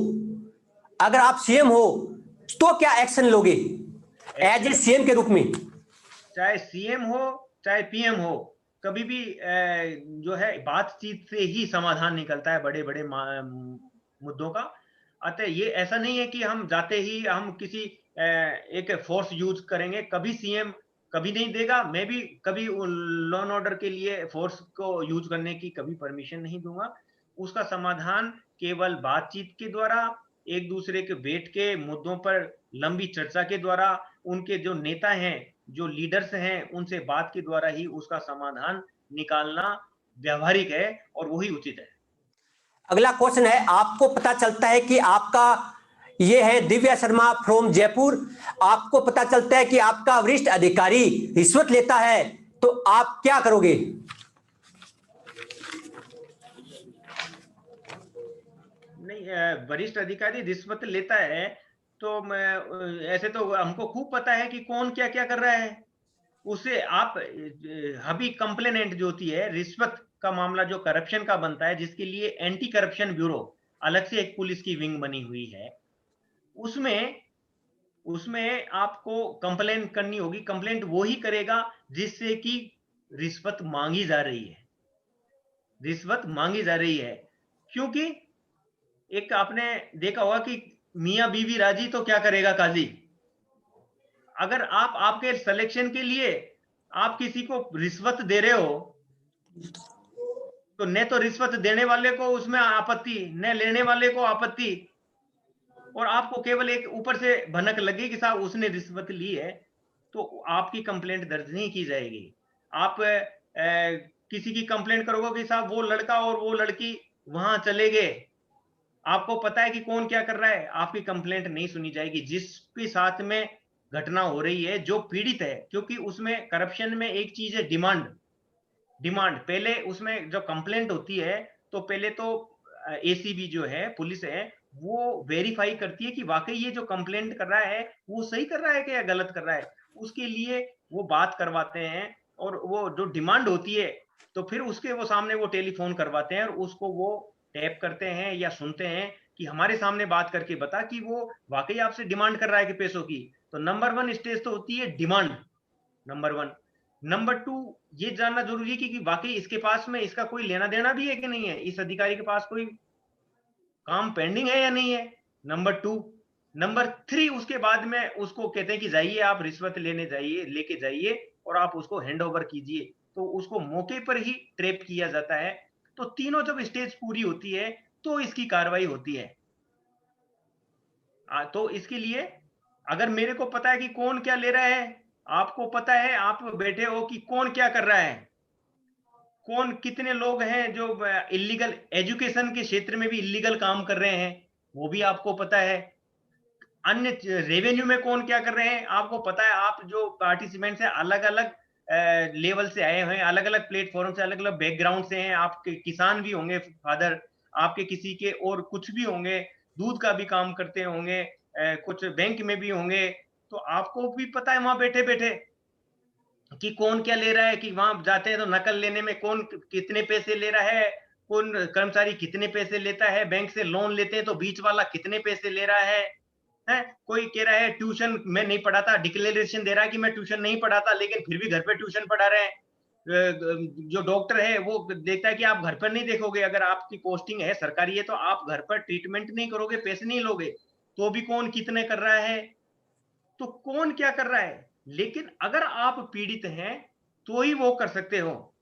अगर आप सीएम हो तो क्या एक्शन लोगे एज ए सीएम के रूप में? चाहे सीएम हो चाहे पीएम हो, कभी भी जो है बातचीत से ही समाधान निकलता है बड़े बड़े मुद्दों का। अतः ये ऐसा नहीं है कि हम जाते ही हम किसी एक फोर्स यूज करेंगे, कभी सीएम कभी नहीं देगा, मैं भी कभी लॉ एंड ऑर्डर के लिए फोर्स को यूज करने की कभी परमिशन नहीं दूंगा। उसका समाधान केवल बातचीत के द्वारा, एक दूसरे के बैठ के मुद्दों पर लंबी चर्चा के द्वारा, उनके जो नेता हैं, जो लीडर्स हैं, उनसे बात के द्वारा ही उसका समाधान निकालना व्यवहारिक है और वही उचित है। अगला क्वेश्चन है, आपको पता चलता है कि आपका, ये है दिव्या शर्मा फ्रॉम जयपुर, आपको पता चलता है कि आपका वरिष्ठ अधिकारी रिश्वत लेता है, तो आप क्या करोगे? नहीं, वरिष्ठ अधिकारी रिश्वत लेता है तो मैं ऐसे तो हमको खूब पता है कि कौन क्या क्या कर रहा है। उसे आप अभी कंप्लेनेंट जो होती है रिश्वत का मामला, जो करप्शन का बनता है, जिसके लिए एंटी करप्शन ब्यूरो अलग से एक पुलिस की विंग बनी हुई है, उसमें आपको कंप्लेंट करनी होगी। कंप्लेंट वो ही करेगा जिससे कि रिश्वत मांगी जा रही है, रिश्वत मांगी जा रही है। क्योंकि एक आपने देखा होगा कि मियां बीवी राजी तो क्या करेगा काजी। अगर आप आपके सिलेक्शन के लिए आप किसी को रिश्वत दे रहे हो, तो न तो रिश्वत देने वाले को उसमें आपत्ति, न लेने वाले को आपत्ति, और आपको केवल एक ऊपर से भनक लगी कि साहब उसने रिश्वत ली है, तो आपकी कंप्लेंट दर्ज नहीं की जाएगी। आप किसी की कंप्लेंट करोगे कि साहब वो लड़का और वो लड़की वहां चले गए, आपको पता है कि कौन क्या कर रहा है, आपकी कंप्लेंट नहीं सुनी जाएगी। जिसके साथ में घटना हो रही है, जो पीड़ित है, क्योंकि उसमें करप्शन में एक चीज है डिमांड। पहले उसमें जो कंप्लेंट होती है तो पहले तो एसीबी जो है, पुलिस है, वो वेरीफाई करती है कि वाकई ये जो कंप्लेंट कर रहा है वो सही कर रहा है कि या गलत कर रहा है। उसके लिए वो बात करवाते हैं, और वो जो डिमांड होती है तो फिर उसके वो सामने वो टेलीफोन करवाते हैं और उसको वो टैप करते हैं या सुनते हैं कि हमारे सामने बात करके बता कि वो वाकई आपसे डिमांड कर रहा है कि पैसों की। तो नंबर 1 स्टेज तो होती है डिमांड, नंबर 1। नंबर 2, ये जानना जरूरी है कि वाकई इसके पास में इसका कोई लेना देना भी है कि नहीं है, इस अधिकारी के पास कोई काम पेंडिंग है या नहीं है। नंबर 2, नंबर 3, उसके बाद में उसको कहते हैं कि जाइए आप रिश्वत लेके जाइए और आप उसको हैंड ओवर कीजिए, तो उसको मौके पर ही ट्रैप किया जाता है। तो तीनों जब स्टेज पूरी होती है तो इसकी कार्रवाई होती है। तो इसके लिए अगर मेरे को पता है कि कौन क्या ले रहा है, आपको पता है, आप बैठे हो कि कौन क्या कर रहा है, कौन कितने लोग हैं जो इलीगल एजुकेशन के क्षेत्र में भी इलीगल काम कर रहे हैं, वो भी आपको पता है। अन्य रेवेन्यू में कौन क्या कर रहे हैं आपको पता है। आप जो पार्टिसिपेंट्स हैं अलग अलग लेवल से आए हैं, अलग अलग प्लेटफॉर्म से, अलग अलग बैकग्राउंड से हैं। आपके किसान भी होंगे फादर, आपके किसी के और कुछ भी होंगे, दूध का भी काम करते होंगे, कुछ बैंक में भी होंगे। तो आपको भी पता है वहां बैठे बैठे कि कौन क्या ले रहा है, कि वहां जाते हैं तो नकल लेने में कौन कितने पैसे ले रहा है, कौन कर्मचारी कितने पैसे लेता है, बैंक से लोन लेते हैं तो बीच वाला कितने पैसे ले रहा है। कोई कह रहा है ट्यूशन मैं नहीं पढ़ाता, डिक्लेरेशन दे रहा है कि मैं ट्यूशन नहीं पढ़ाता, लेकिन फिर भी घर पे ट्यूशन पढ़ा रहे हैं। जो डॉक्टर है वो देखता है कि आप घर पर नहीं देखोगे, अगर आपकी पोस्टिंग है सरकारी है तो आप घर पर ट्रीटमेंट नहीं करोगे, पैसे नहीं लोगे, तो भी कौन कितने कर रहा है, तो कौन क्या कर रहा है। लेकिन अगर आप पीड़ित हैं तो ही वो कर सकते हो।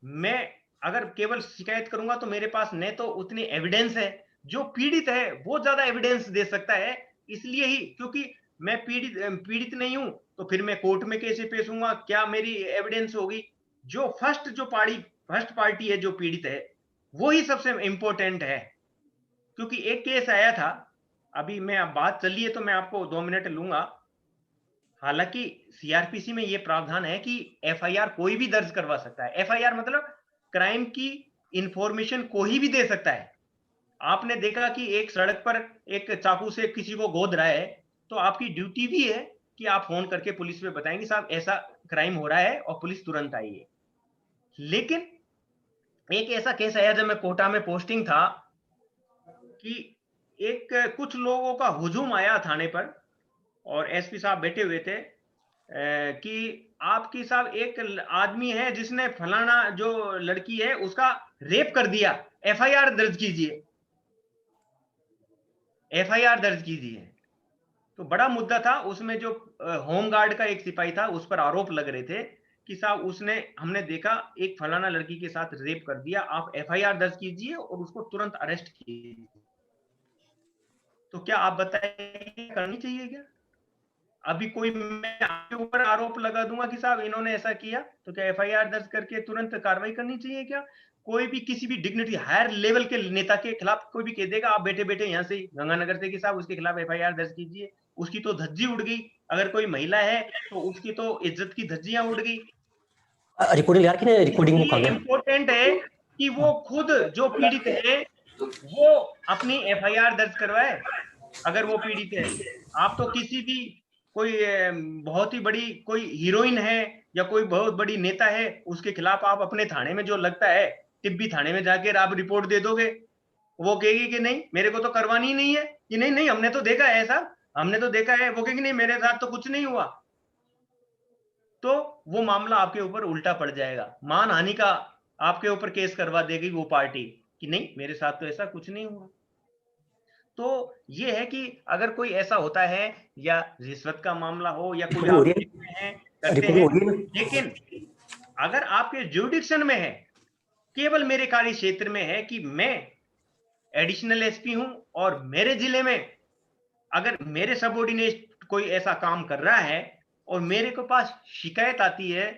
मैं अगर केवल शिकायत करूंगा तो मेरे पास न तो उतनी एविडेंस है, जो पीड़ित है वो ज्यादा एविडेंस दे सकता है। इसलिए ही, क्योंकि मैं पीड़ित नहीं हूं तो फिर मैं कोर्ट में कैसे पेश होऊंगा, क्या मेरी एविडेंस होगी। जो फर्स्ट पार्टी है जो पीड़ित है वो ही सबसे इंपॉर्टेंट है। क्योंकि एक केस आया था, अभी मैं अब बात चली है तो मैं आपको 2 मिनट लूंगा। हालांकि सीआरपीसी में यह प्रावधान है कि एफआईआर कोई भी दर्ज करवा सकता है। एफआईआर मतलब क्राइम की इंफॉर्मेशन कोई भी दे सकता है। आपने देखा कि एक सड़क पर एक चाकू से किसी को गोद रहा है, तो आपकी ड्यूटी भी है कि आप फोन करके पुलिस में बताएंगे साहब ऐसा क्राइम हो रहा है और पुलिस तुरंत आई है। लेकिन एक ऐसा केस आया जब मैं कोटा में पोस्टिंग था कि एक कुछ लोगों का हुजूम आया थाने पर और एसपी साहब बैठे हुए थे कि आपकी साहब एक आदमी है जिसने फलाना जो लड़की है उसका रेप कर दिया, एफआईआर दर्ज कीजिए, एफआईआर दर्ज कीजिए। तो बड़ा मुद्दा था उसमें। जो होमगार्ड का एक सिपाही था उस पर आरोप लग रहे थे कि साहब हमने देखा एक फलाना लड़की के साथ रेप कर दिया, आप एफआईआर दर्ज कीजिए और उसको तुरंत अरेस्ट कीजिए। तो क्या आप बताइए करनी चाहिए क्या? अभी कोई मैं आपके ऊपर आरोप लगा दूंगा कि साहब इन्होंने ऐसा किया, तो क्या एफआईआर दर्ज करके तुरंत कार्रवाई करनी चाहिए क्या? कोई भी किसी भी डिग्निटी हायर लेवल के नेता के खिलाफ कोई भी कह देगा, आप बैठे बैठे यहाँ से गंगानगर से कि साहब उसके खिलाफ एफआईआर दर्ज कीजिए, उसकी तो धज्जी उड़ गई। अगर कोई महिला है तो उसकी तो इज्जत की धज्जियां उड़ गई। रिकॉर्डिंग यार कि रिकॉर्डिंग को इसलिए इंपॉर्टेंट है कि वो खुद जो पीड़ित है वो अपनी एफआईआर दर्ज करवाए अगर वो पीड़ित है। आप तो किसी भी कोई बहुत ही बड़ी कोई हीरोइन है या कोई बहुत बड़ी नेता है उसके खिलाफ आप अपने थाने में जो लगता है टिब्बी थाने में जाकर आप रिपोर्ट दे दोगे, वो कहेगी कि नहीं मेरे को तो करवानी ही नहीं है, कि नहीं नहीं हमने तो देखा है ऐसा, हमने तो देखा है, वो कहेगी नहीं मेरे साथ तो कुछ नहीं हुआ। तो वो मामला आपके ऊपर उल्टा पड़ जाएगा, मानहानि का आपके ऊपर केस करवा देगी वो पार्टी कि नहीं मेरे साथ तो ऐसा कुछ नहीं हुआ। तो ये है कि अगर कोई ऐसा होता है या रिश्वत का मामला हो या कुछ आप देखते हैं करते हैं, लेकिन अगर आपके जुरिडिक्शन में है, केवल मेरे कार्य क्षेत्र में है कि मैं एडिशनल एसपी हूं और मेरे जिले में अगर मेरे सबऑर्डिनेट कोई ऐसा काम कर रहा है और मेरे को पास शिकायत आती है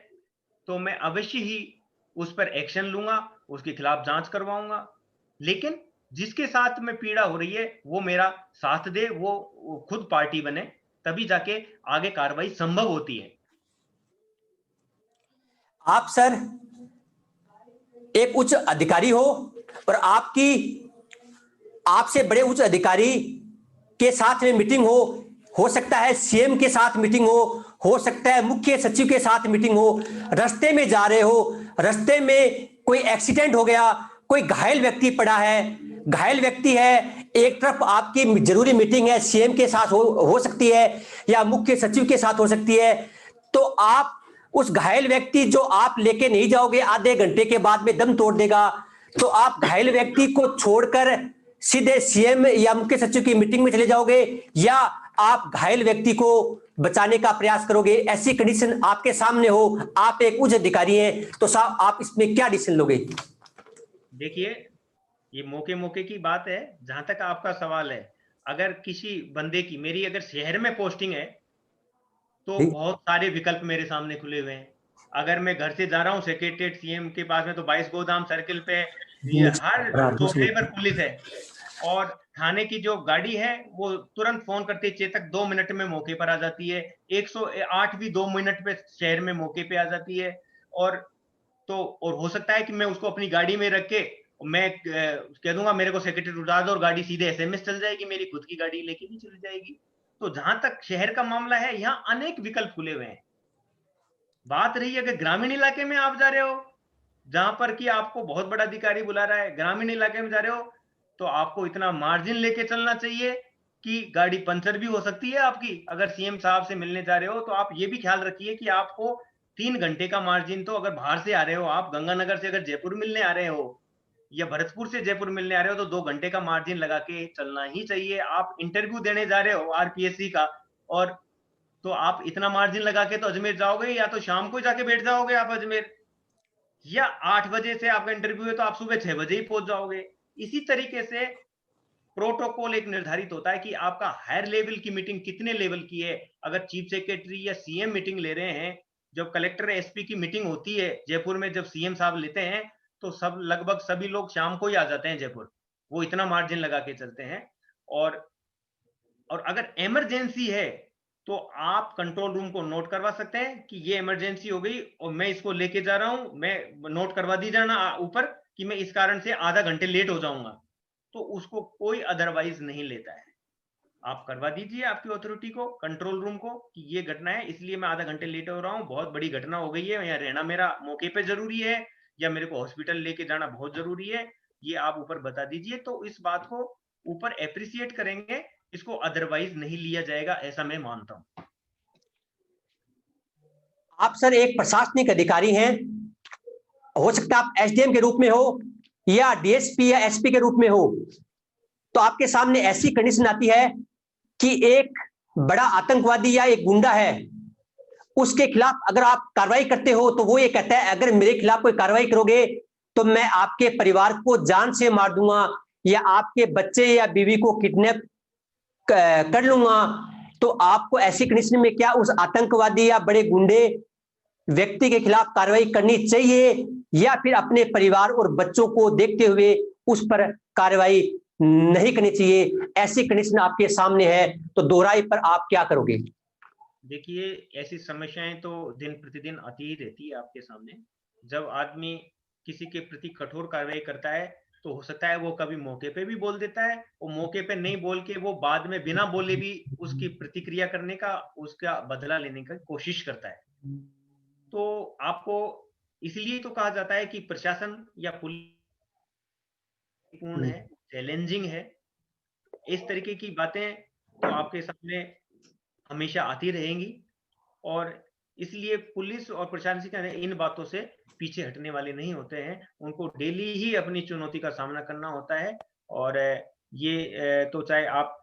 तो मैं अवश्य ही उस पर एक्शन लूंगा, उसके खिलाफ जांच करवाऊंगा। लेकिन जिसके साथ में पीड़ा हो रही है वो मेरा साथ दे, वो खुद पार्टी बने, तभी जाके आगे कार्रवाई संभव होती है। आप सर एक उच्च अधिकारी हो और आपसे बड़े उच्च अधिकारी के साथ में मीटिंग हो सकता है सीएम के साथ मीटिंग हो सकता है मुख्य सचिव के साथ मीटिंग हो, रास्ते में जा रहे हो, रास्ते में कोई एक्सीडेंट हो गया, कोई घायल व्यक्ति पड़ा है, घायल व्यक्ति है, एक तरफ आपकी जरूरी मीटिंग है सीएम के साथ हो सकती है या मुख्य सचिव के साथ हो सकती है, तो आप उस घायल व्यक्ति जो आप लेके नहीं जाओगे, आधे घंटे के बाद में दम तोड़ देगा, तो आप घायल व्यक्ति को छोड़कर सीधे सीएम या मुख्य सचिव की मीटिंग में चले जाओगे, या आप घायल व्यक्ति को बचाने का प्रयास करोगे? ऐसी कंडीशन आपके सामने हो, आप एक उच्च अधिकारी हैं, तो साहब आप इसमें क्या डिसीजन लोगे? देखिए, ये मौके मौके की बात है। जहां तक आपका सवाल है, अगर किसी बंदे की, मेरी अगर शहर में पोस्टिंग है तो बहुत सारे विकल्प मेरे सामने खुले हुए हैं। अगर मैं घर से जा रहा हूँ सेक्रेटरीट सीएम के पास में, तो 22 गोदाम सर्किल पे ये हर चौराहे पर पुलिस है, और थाने की जो गाड़ी है वो तुरंत फोन करती है, चेतक 2 मिनट में मौके पर आ जाती है। 108 भी 2 मिनट पे शहर में मौके पे आ जाती है। और हो सकता है कि मैं उसको अपनी गाड़ी में रख के मैं कह दूंगा मेरे को सेक्रेटरी उतार दो, और गाड़ी सीधे एसएमएस चल जाएगी, मेरी खुद की गाड़ी लेके भी चली जाएगी। तो जहां तक शहर का मामला है, यहाँ अनेक विकल्प खुले हुए हैं। बात रही अगर ग्रामीण इलाके में आप जा रहे हो, जहां पर कि आपको बहुत बड़ा अधिकारी बुला रहा है, ग्रामीण इलाके में जा रहे हो, तो आपको इतना मार्जिन लेके चलना चाहिए कि गाड़ी पंचर भी हो सकती है आपकी। अगर सीएम साहब से मिलने जा रहे हो, तो आप ये भी ख्याल रखिए कि आपको 3 घंटे का मार्जिन, तो अगर बाहर से आ रहे हो, आप गंगानगर से अगर जयपुर मिलने आ रहे हो, या भरतपुर से जयपुर मिलने आ रहे हो, तो 2 घंटे का मार्जिन लगा के चलना ही चाहिए। आप इंटरव्यू देने जा रहे हो आरपीएससी का, और तो आप इतना मार्जिन लगा के तो अजमेर जाओगे, या तो शाम को जाके बैठ जाओगे आप अजमेर, या 8 बजे से आपका इंटरव्यू है तो आप सुबह 6 बजे ही पहुंच जाओगे। इसी तरीके से प्रोटोकॉल एक निर्धारित होता है कि आपका हायर लेवल की मीटिंग कितने लेवल की है। अगर चीफ सेक्रेटरी या सीएम मीटिंग ले रहे हैं, जब कलेक्टर एसपी की मीटिंग होती है जयपुर में, जब सीएम साहब लेते हैं, तो सब लगभग सभी लोग शाम को ही आ जाते हैं जयपुर, वो इतना मार्जिन लगा के चलते हैं। और अगर इमरजेंसी है तो आप कंट्रोल रूम को नोट करवा सकते हैं कि ये इमरजेंसी हो गई और मैं इसको लेके जा रहा हूं, मैं नोट करवा दी जाना ऊपर कि मैं इस कारण से आधा घंटे लेट हो जाऊंगा, तो उसको कोई अदरवाइज नहीं लेता है। आप करवा दीजिए आपकी अथॉरिटी को, कंट्रोल रूम को, कि ये घटना है इसलिए मैं आधा घंटे लेट हो रहा हूँ, बहुत बड़ी घटना हो गई है, यहाँ रहना मेरा मौके पे जरूरी है, या मेरे को हॉस्पिटल लेके जाना बहुत जरूरी है, ये आप ऊपर बता दीजिए। तो इस बात को ऊपर एप्रिसिएट करेंगे, इसको अदरवाइज नहीं लिया जाएगा, ऐसा मैं मानता हूं। आप सर एक प्रशासनिक अधिकारी हैं, हो सकता है आप एसडीएम के रूप में हो या डीएसपी या एसपी के रूप में हो, तो आपके सामने ऐसी कंडीशन आती है कि एक बड़ा आतंकवादी या एक गुंडा है, उसके खिलाफ अगर आप कार्रवाई करते हो तो वो ये कहता है अगर मेरे खिलाफ कोई कार्रवाई करोगे तो मैं आपके परिवार को जान से मार दूंगा, या आपके बच्चे या बीवी को किडनैप कर लूंगा। तो आपको ऐसी कंडीशन में क्या उस आतंकवादी या बड़े गुंडे व्यक्ति के खिलाफ कार्रवाई करनी चाहिए, या फिर अपने परिवार और बच्चों को देखते हुए उस पर कार्रवाई नहीं करनी चाहिए? ऐसी कंडीशन आपके सामने है तो दोहराई पर आप क्या करोगे? देखिए, ऐसी समस्याएं तो दिन प्रतिदिन आती ही रहती है आपके सामने। जब आदमी किसी के प्रति कठोर कार्रवाई करता है, तो हो सकता है वो कभी मौके पे भी बोल देता है, और मौके पे नहीं बोल के वो बाद में बिना बोले भी उसकी प्रतिक्रिया करने का, उसका बदला लेने का कोशिश करता है। तो आपको इसलिए तो कहा जाता है कि प्रशासन या पुलिस पूर्ण है, चैलेंजिंग है। इस तरीके की बातें तो आपके सामने हमेशा आती रहेंगी, और इसलिए पुलिस और प्रशासन इन बातों से पीछे हटने वाले नहीं होते हैं। उनको डेली ही अपनी चुनौती का सामना करना होता है। और ये तो चाहे आप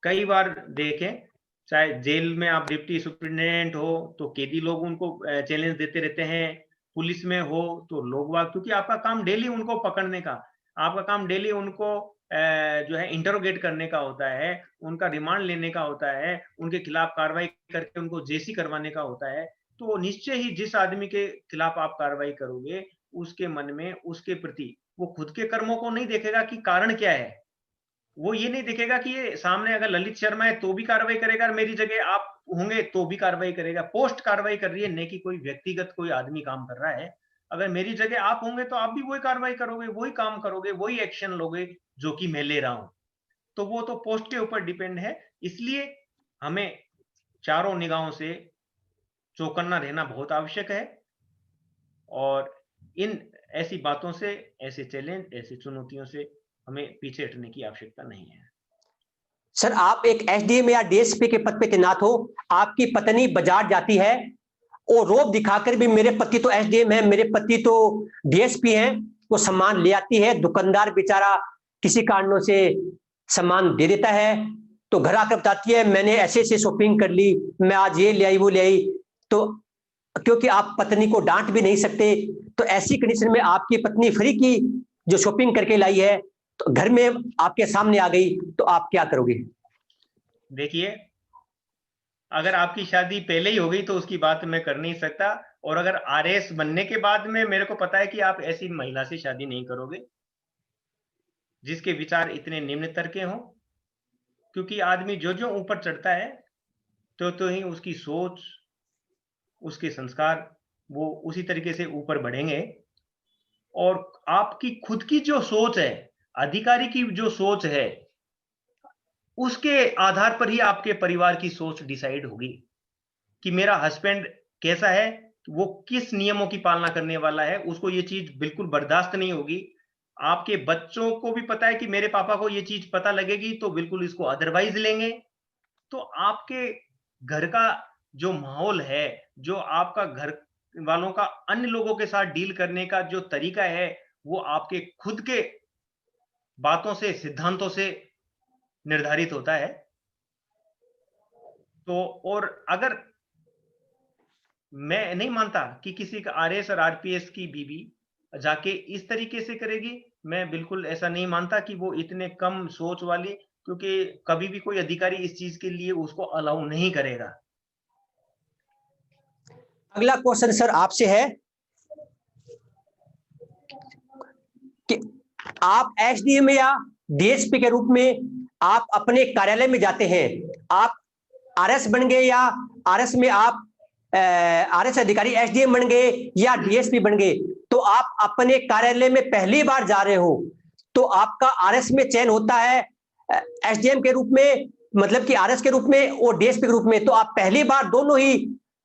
कई बार देखें, चाहे जेल में आप डिप्टी सुप्रिंटेंडेंट हो तो कैदी लोग उनको चैलेंज देते रहते हैं, पुलिस में हो तो लोग वाग, क्योंकि आपका काम डेली उनको पकड़ने का, आपका काम डेली उनको जो है इंटरोगेट करने का होता है, उनका रिमांड लेने का होता है, उनके खिलाफ कार्रवाई करके उनको जेसी करवाने का होता है। तो निश्चय ही जिस आदमी के खिलाफ आप कार्रवाई करोगे, उसके मन में उसके प्रति वो खुद के कर्मों को नहीं देखेगा कि कारण क्या है, वो ये नहीं देखेगा कि ये सामने अगर ललित शर्मा है तो भी कार्रवाई करेगा, और मेरी जगह आप होंगे तो भी कार्रवाई करेगा। पोस्ट कार्रवाई कर रही है, न कि कोई व्यक्तिगत कोई आदमी काम कर रहा है। अगर मेरी जगह आप होंगे तो आप भी वही कार्रवाई करोगे, वही काम करोगे, वही एक्शन लोगे जो कि मैं ले रहा हूं। तो वो तो पोस्ट के ऊपर डिपेंड है। इसलिए हमें चारों निगाहों से चौकन्ना रहना बहुत आवश्यक है, और इन ऐसी बातों से, ऐसे चैलेंज, ऐसी चुनौतियों से हमें पीछे हटने की आवश्यकता नहीं है। सर आप एक एसडीएम या डीएसपी के पद पे तैनात हो, आपकी पत्नी बाजार जाती है और रोब दिखाकर भी मेरे पति तो एसडीएम है, मेरे पति तो डीएसपी हैं, वो सामान ले आती है, दुकानदार बेचारा किसी कारणों से सामान दे देता है, तो घर आकर बताती है मैंने ऐसे ऐसे शॉपिंग कर ली, मैं आज ये ले आई वो ले आई। तो क्योंकि आप पत्नी को डांट भी नहीं सकते, तो ऐसी कंडीशन में आपकी पत्नी फ्री की जो शॉपिंग करके लाई है तो घर में आपके सामने आ गई, तो आप क्या करोगे? देखिए, अगर आपकी शादी पहले ही हो गई तो उसकी बात मैं कर नहीं सकता, और अगर आरएस बनने के बाद में मेरे को पता है कि आप ऐसी महिला से शादी नहीं करोगे जिसके विचार इतने निम्न स्तर के हों, क्योंकि आदमी जो जो ऊपर चढ़ता है तो ही उसकी सोच, उसके संस्कार वो उसी तरीके से ऊपर बढ़ेंगे। और आपकी खुद की जो सोच है, अधिकारी की जो सोच है, उसके आधार पर ही आपके परिवार की सोच डिसाइड होगी कि मेरा हस्बैंड कैसा है, वो किस नियमों की पालना करने वाला है, उसको ये चीज बिल्कुल बर्दाश्त नहीं होगी। आपके बच्चों को भी पता है कि मेरे पापा को ये चीज पता लगेगी तो बिल्कुल इसको अदरवाइज लेंगे। तो आपके घर का जो माहौल है, जो आपका घर वालों का अन्य लोगों के साथ डील करने का जो तरीका है, वो आपके खुद के बातों से, सिद्धांतों से निर्धारित होता है। तो और अगर मैं नहीं मानता कि किसी का आरएस और आरपीएस की बीवी जाके इस तरीके से करेगी, मैं बिल्कुल ऐसा नहीं मानता कि वो इतने कम सोच वाली, क्योंकि कभी भी कोई अधिकारी इस चीज के लिए उसको अलाउ नहीं करेगा। अगला क्वेश्चन सर आपसे है कि आप एसडीएम या डीएसपी के रूप में आप अपने कार्यालय में जाते हैं, आप आरएस बन गए या आरएस में आप आरएस अधिकारी एसडीएम बन गए या डीएसपी बन गए, तो आप अपने कार्यालय में पहली बार जा रहे हो तो आपका आरएस में चयन होता है एसडीएम के रूप में, मतलब कि आरएस के रूप में और डीएसपी के रूप में, तो आप पहली बार दोनों ही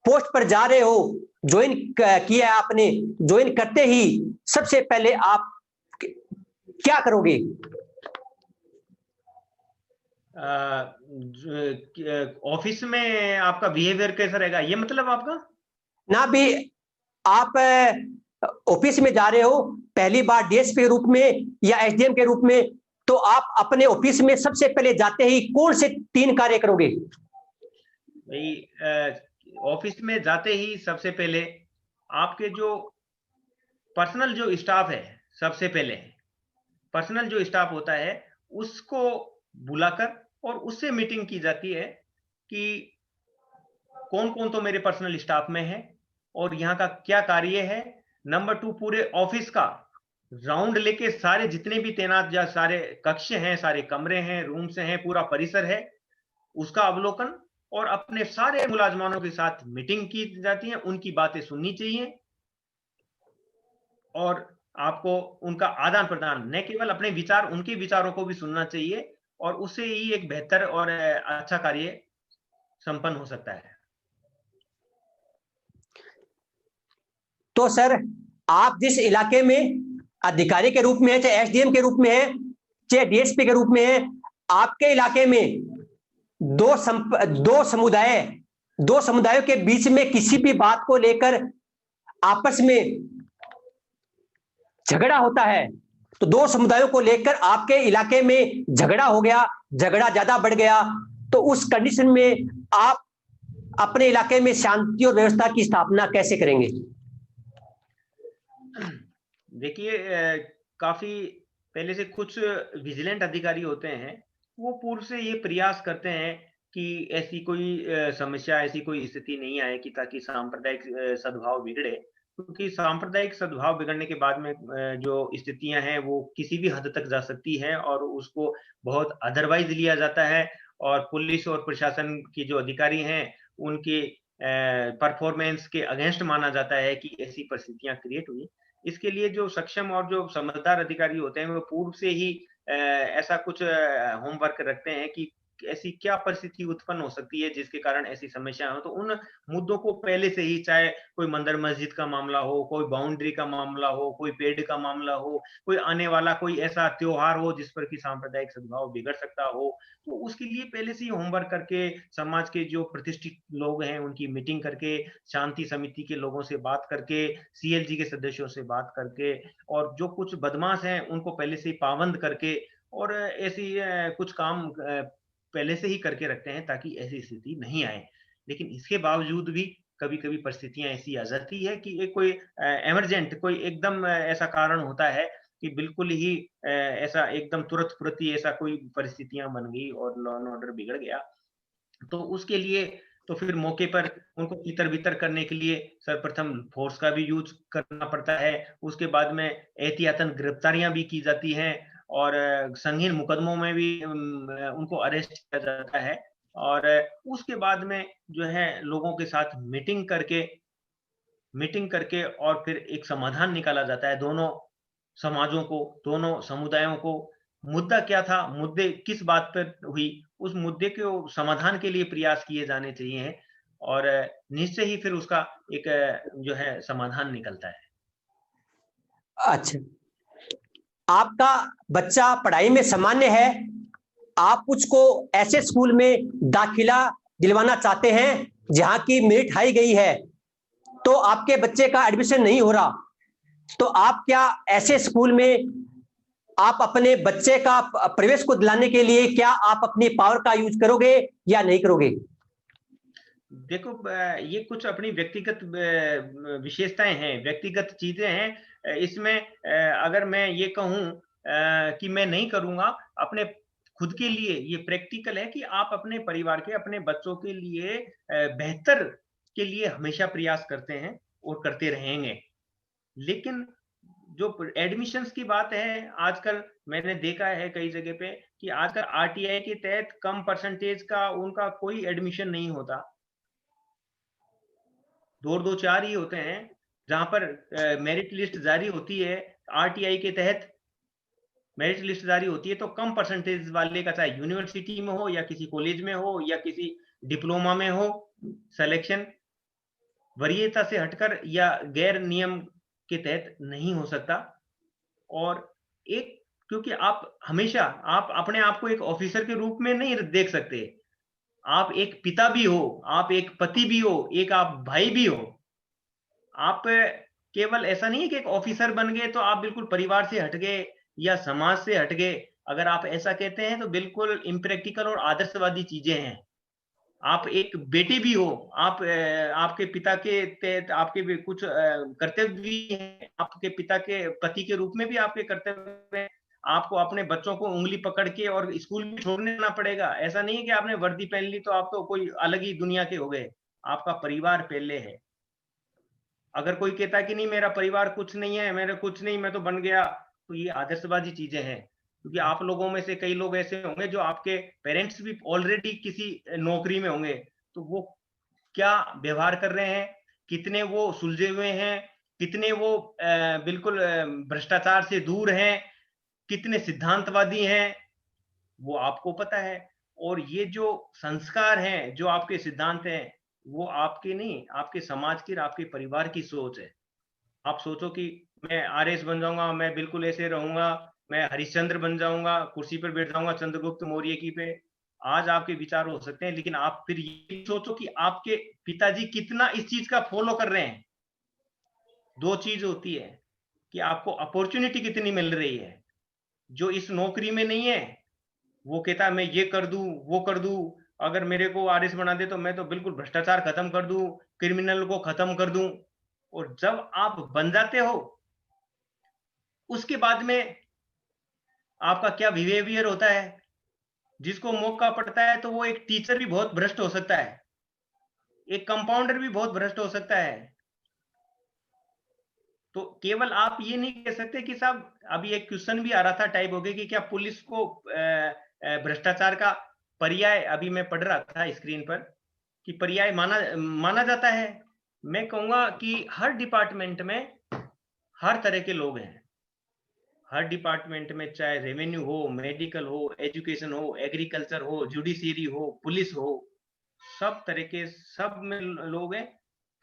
पोस्ट पर जा रहे हो, ज्वाइन किया है आपने, ज्वाइन करते ही सबसे पहले आप क्या करोगे? ऑफिस में आपका बिहेवियर कैसा रहेगा, ये मतलब आपका? ना भी आप ऑफिस में जा रहे हो पहली बार डीएसपी के रूप में या एसडीएम के रूप में, तो आप अपने ऑफिस में सबसे पहले जाते ही कौन से 3 कार्य करोगे? भाई, ऑफिस में जाते ही सबसे पहले आपके जो पर्सनल जो स्टाफ है, सबसे पहले पर्सनल जो स्टाफ होता है उसको बुलाकर और उससे मीटिंग की जाती है कि कौन कौन तो मेरे पर्सनल स्टाफ में है और यहाँ का क्या कार्य है। नंबर 2, पूरे ऑफिस का राउंड लेके सारे जितने भी तैनात या सारे कक्ष हैं, सारे कमरे हैं, रूम्स हैं, पूरा परिसर है, उसका अवलोकन और अपने सारे मुलाजमानों के साथ मीटिंग की जाती है, उनकी बातें सुननी चाहिए और आपको उनका आदान प्रदान, न केवल अपने विचार, उनके विचारों को भी सुनना चाहिए और उससे ही एक बेहतर और अच्छा कार्य संपन्न हो सकता है। तो सर आप जिस इलाके में अधिकारी के रूप में है, चाहे एसडीएम के रूप में है, चाहे डीएसपी के रूप में है, आपके इलाके में दो समुदायों के बीच में किसी भी बात को लेकर आपस में झगड़ा होता है, तो 2 समुदायों को लेकर आपके इलाके में झगड़ा हो गया, झगड़ा ज्यादा बढ़ गया, तो उस कंडीशन में आप अपने इलाके में शांति और व्यवस्था की स्थापना कैसे करेंगे? देखिए, काफी पहले से कुछ विजिलेंट अधिकारी होते हैं, वो पूर्व से ये प्रयास करते हैं कि ऐसी कोई समस्या, ऐसी कोई स्थिति नहीं आए कि ताकि सांप्रदायिक सद्भाव बिगड़े, क्योंकि सांप्रदायिक सद्भाव बिगड़ने के बाद में जो स्थितियां हैं वो किसी भी हद तक जा सकती हैं और उसको बहुत अदरवाइज लिया जाता है और पुलिस और प्रशासन के जो अधिकारी हैं उनके परफॉर्मेंस के अगेंस्ट माना जाता है कि ऐसी परिस्थितियां क्रिएट हुई। इसके लिए जो सक्षम और जो समझदार अधिकारी होते हैं वो पूर्व से ही ऐसा कुछ होमवर्क रखते हैं कि ऐसी क्या परिस्थिति उत्पन्न हो सकती है जिसके कारण ऐसी समस्या हो। तो उन मुद्दों को पहले से ही, चाहे कोई मंदिर मस्जिद का मामला हो, कोई बाउंड्री का मामला हो, कोई पेड़ का मामला हो, कोई आने वाला कोई ऐसा त्योहार हो जिस पर कि सांप्रदायिक सद्भाव बिगड़ सकता हो, तो उसके लिए पहले से ही होमवर्क करके समाज के जो प्रतिष्ठित लोग हैं उनकी मीटिंग करके, शांति समिति के लोगों से बात करके, सीएलजी के सदस्यों से बात करके, और जो कुछ बदमाश हैं उनको पहले से ही पाबंद करके, और ऐसी कुछ काम पहले से ही करके रखते हैं ताकि ऐसी स्थिति नहीं आए। लेकिन इसके बावजूद भी कभी-कभी परिस्थितियां ऐसी आ जाती है कि एक कोई इमरजेंट, कोई एकदम ऐसा कारण होता है कि बिल्कुल ही ऐसा एकदम तुरंत ही ऐसा कोई परिस्थितियां बन गई और लॉ एंड ऑर्डर बिगड़ गया। तो उसके लिए तो फिर मौके पर उनको तितर-बितर करने के लिए सर्वप्रथम फोर्स का भी यूज़ करना पड़ता है। उसके बाद में एहतियातन गिरफ्तारियाँ भी की जाती हैं, और संगीन मुकदमों में भी उनको अरेस्ट किया जाता है, और उसके बाद में जो है लोगों के साथ मीटिंग करके और फिर एक समाधान निकाला जाता है दोनों समाजों को, दोनों समुदायों को। मुद्दा क्या था, मुद्दे किस बात पर हुई, उस मुद्दे के समाधान के लिए प्रयास किए जाने चाहिए, और निश्चय ही फिर उसका एक जो है समाधान निकलता है। अच्छा, आपका बच्चा पढ़ाई में सामान्य है, आप उसको ऐसे स्कूल में दाखिला दिलवाना चाहते हैं जहां की मेरिट हाई गई है, तो आपके बच्चे का एडमिशन नहीं हो रहा, तो आप क्या ऐसे स्कूल में आप अपने बच्चे का प्रवेश को दिलाने के लिए क्या आप अपनी पावर का यूज करोगे या नहीं करोगे? देखो, ये कुछ अपनी व्यक्तिगत विशेषताएं हैं, व्यक्तिगत चीजें हैं। इसमें अगर मैं ये कहूं कि मैं नहीं करूंगा, अपने खुद के लिए ये प्रैक्टिकल है कि आप अपने परिवार के, अपने बच्चों के लिए बेहतर के लिए हमेशा प्रयास करते हैं और करते रहेंगे। लेकिन जो एडमिशंस की बात है, आजकल मैंने देखा है कई जगह पे कि आजकल आरटीआई के तहत कम परसेंटेज का उनका कोई एडमिशन नहीं होता। 2 4 ही होते हैं, जहां पर मेरिट लिस्ट जारी होती है। आरटीआई के तहत मेरिट लिस्ट जारी होती है, तो कम परसेंटेज वाले का, चाहे यूनिवर्सिटी में हो या किसी कॉलेज में हो या किसी डिप्लोमा में हो, सिलेक्शन वरीयता से हटकर या गैर नियम के तहत नहीं हो सकता। और एक, क्योंकि आप हमेशा आप अपने आप को एक ऑफिसर के रूप में नहीं देख सकते, आप एक पिता भी हो, आप एक पति भी हो, एक आप भाई भी हो। आप केवल ऐसा नहीं है कि एक ऑफिसर बन गए तो आप बिल्कुल परिवार से हट गए या समाज से हट गए। अगर आप ऐसा कहते हैं तो बिल्कुल इम्प्रैक्टिकल और आदर्शवादी चीजें हैं। आप एक बेटे भी हो, आप आपके पिता के तहत आपके भी कुछ कर्तव्य भी हैं, आपके पिता के पति के रूप में भी आपके कर्तव्य हैं। आपको अपने बच्चों को उंगली पकड़ के और स्कूल भी छोड़ने जाना पड़ेगा। ऐसा नहीं है कि आपने वर्दी पहन ली तो आप तो कोई अलग ही दुनिया के हो गए। आपका परिवार पहले है। अगर कोई कहता है कि नहीं मेरा परिवार कुछ नहीं है, मेरा कुछ नहीं, मैं तो बन गया, तो ये आदर्शवादी चीजें हैं। क्योंकि आप लोगों में से कई लोग ऐसे होंगे जो आपके पेरेंट्स भी ऑलरेडी किसी नौकरी में होंगे, तो वो क्या व्यवहार कर रहे हैं, कितने वो सुलझे हुए हैं, कितने वो बिल्कुल भ्रष्टाचार से दूर हैं, कितने सिद्धांतवादी हैं, वो आपको पता है। और ये जो संस्कार हैं, जो आपके सिद्धांत हैं, वो आपके नहीं, आपके समाज की और आपके परिवार की सोच है। आप सोचो कि मैं आरएस बन जाऊंगा, मैं बिल्कुल ऐसे रहूंगा, मैं हरिश्चंद्र बन जाऊंगा, कुर्सी पर बैठ जाऊंगा चंद्रगुप्त मौर्य की पे। आज आपके विचार हो सकते हैं, लेकिन आप फिर ये सोचो कि आपके पिताजी कितना इस चीज का फॉलो कर रहे हैं। 2 चीज होती है कि आपको अपॉर्चुनिटी कितनी मिल रही है। जो इस नौकरी में नहीं है, वो कहता है मैं ये कर दूं, वो कर दूं, अगर मेरे को आरएस बना दे तो मैं तो बिल्कुल भ्रष्टाचार खत्म कर दूं, क्रिमिनल को खत्म कर दूं। और जब आप बन जाते हो, उसके बाद में आपका क्या बिहेवियर होता है। जिसको मौका पड़ता है तो वो एक टीचर भी बहुत भ्रष्ट हो सकता है, एक कंपाउंडर भी बहुत भ्रष्ट हो सकता है। तो केवल आप ये नहीं कह सकते कि साहब, अभी एक क्वेश्चन भी आ रहा था टाइप हो गया कि क्या पुलिस को भ्रष्टाचार का पर्याय, अभी मैं पढ़ रहा था स्क्रीन पर, कि पर्याय माना जाता है। मैं कहूंगा कि हर डिपार्टमेंट में हर तरह के लोग हैं। हर डिपार्टमेंट में, चाहे रेवेन्यू हो, मेडिकल हो, एजुकेशन हो, एग्रीकल्चर हो, जुडिशियरी हो, पुलिस हो, सब तरह के सब में लोग हैं।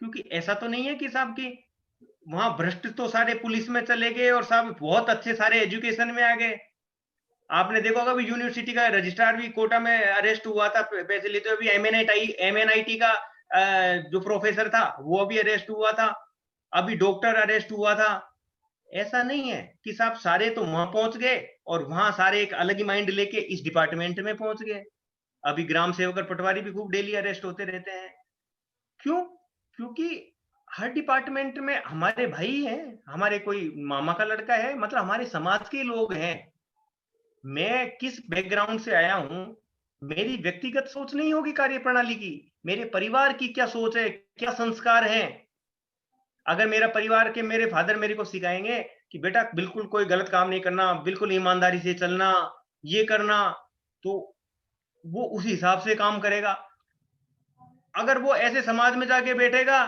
क्योंकि ऐसा तो नहीं है कि साहब की वहां भ्रष्ट तो सारे पुलिस में चले गए और सब बहुत अच्छे सारे एजुकेशन में आ गए। आपने देखा होगा भी यूनिवर्सिटी का रजिस्ट्रार भी कोटा में अरेस्ट हुआ था पैसे लेते हुए। अभी एमएनआईटी का जो प्रोफेसर था वो अभी अरेस्ट हुआ था। अभी डॉक्टर अरेस्ट हुआ था। ऐसा नहीं है कि साहब सारे तो वहां पहुंच गए और वहां सारे एक अलग ही माइंड लेके इस डिपार्टमेंट में पहुंच गए। अभी ग्राम सेवक और पटवारी भी खूब डेली अरेस्ट होते रहते हैं। क्यों? क्योंकि हर डिपार्टमेंट में हमारे भाई हैं, हमारे कोई मामा का लड़का है, मतलब हमारे समाज के लोग हैं। मैं किस बैकग्राउंड से आया हूं, मेरी व्यक्तिगत सोच नहीं होगी कार्यप्रणाली की, मेरे परिवार की क्या सोच है, क्या संस्कार हैं। अगर मेरा परिवार के मेरे फादर मेरे को सिखाएंगे कि बेटा बिल्कुल कोई गलत काम नहीं करना, बिल्कुल ईमानदारी से चलना, ये करना, तो वो उस हिसाब से काम करेगा। अगर वो ऐसे समाज में जाके बैठेगा,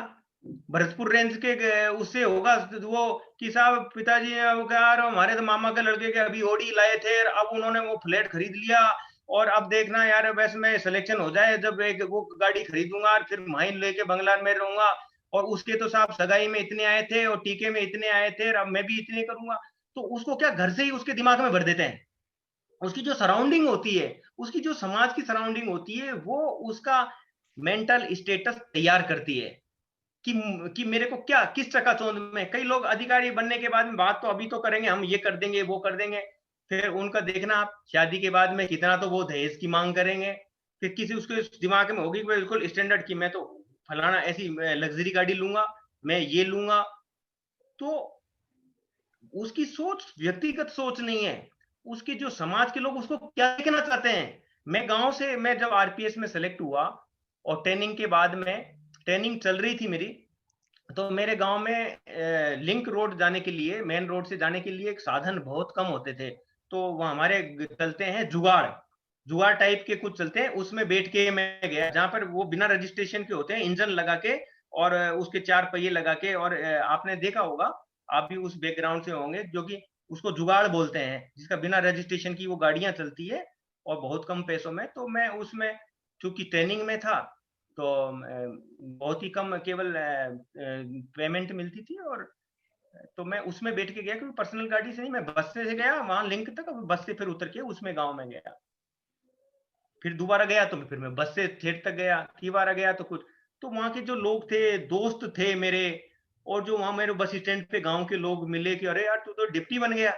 भरतपुर रेंज के उससे होगा वो कि साहब पिताजी ने वो कहा यार हमारे तो मामा के लड़के के अभी ओडी लाए थे, अब उन्होंने वो फ्लैट खरीद लिया और अब देखना यार वैसे में सिलेक्शन हो जाए जब एक वो गाड़ी खरीदूंगा और फिर माइन लेके बंगला में रहूंगा, और उसके तो साहब सगाई में इतने आए थे और टीके में इतने आए थे, अब मैं भी इतने करूंगा। तो उसको क्या घर से ही उसके दिमाग में भर देते हैं। उसकी जो सराउंडिंग होती है, उसकी जो समाज की सराउंडिंग होती है, वो उसका मेंटल स्टेटस तैयार करती है कि मेरे को क्या किस चकाचौंध में। कई लोग अधिकारी बनने के बाद में बात तो अभी तो करेंगे, हम ये कर देंगे वो कर देंगे, फिर उनका देखना आप शादी के बाद में कितना तो वो दहेज की मांग करेंगे। फिर किसी उसके दिमाग में होगी बिल्कुल स्टैंडर्ड की मैं तो फलाना ऐसी लग्जरी गाड़ी लूंगा, मैं ये लूंगा। तो उसकी सोच व्यक्तिगत सोच नहीं है, उसके जो समाज के लोग उसको क्या देखना चाहते हैं। मैं गांव से, मैं जब आरपीएस में सेलेक्ट हुआ और ट्रेनिंग के बाद में ट्रेनिंग चल रही थी मेरी, तो मेरे गांव में लिंक रोड जाने के लिए, मेन रोड से जाने के लिए एक साधन बहुत कम होते थे। तो वह हमारे चलते हैं जुगाड़, जुगाड़ टाइप के कुछ चलते हैं, उसमें बैठ के मैं गया जहां पर वो बिना रजिस्ट्रेशन के होते हैं, इंजन लगा के और उसके 4 पहिए लगा के। और आपने देखा होगा, आप भी उस बैकग्राउंड से होंगे, जो कि उसको जुगाड़ बोलते हैं, जिसका बिना रजिस्ट्रेशन की वो गाड़ियां चलती है और बहुत कम पैसों में। तो मैं उसमें चूंकि ट्रेनिंग में था तो बहुत ही कम केवल पेमेंट मिलती थी, और तो मैं उसमें बैठ के गया, क्योंकि पर्सनल गाड़ी से नहीं, मैं बस से गया वहां लिंक तक, बस से फिर उतर के उसमें गांव में गया। फिर दोबारा गया तो फिर मैं बस से ठेठ तक गया, तीबारा गया तो कुछ। तो वहां के जो लोग थे, दोस्त थे मेरे, और जो वहां मेरे बस स्टैंड पे गांव के लोग मिले कि अरे यार तू तो डिप्टी बन गया,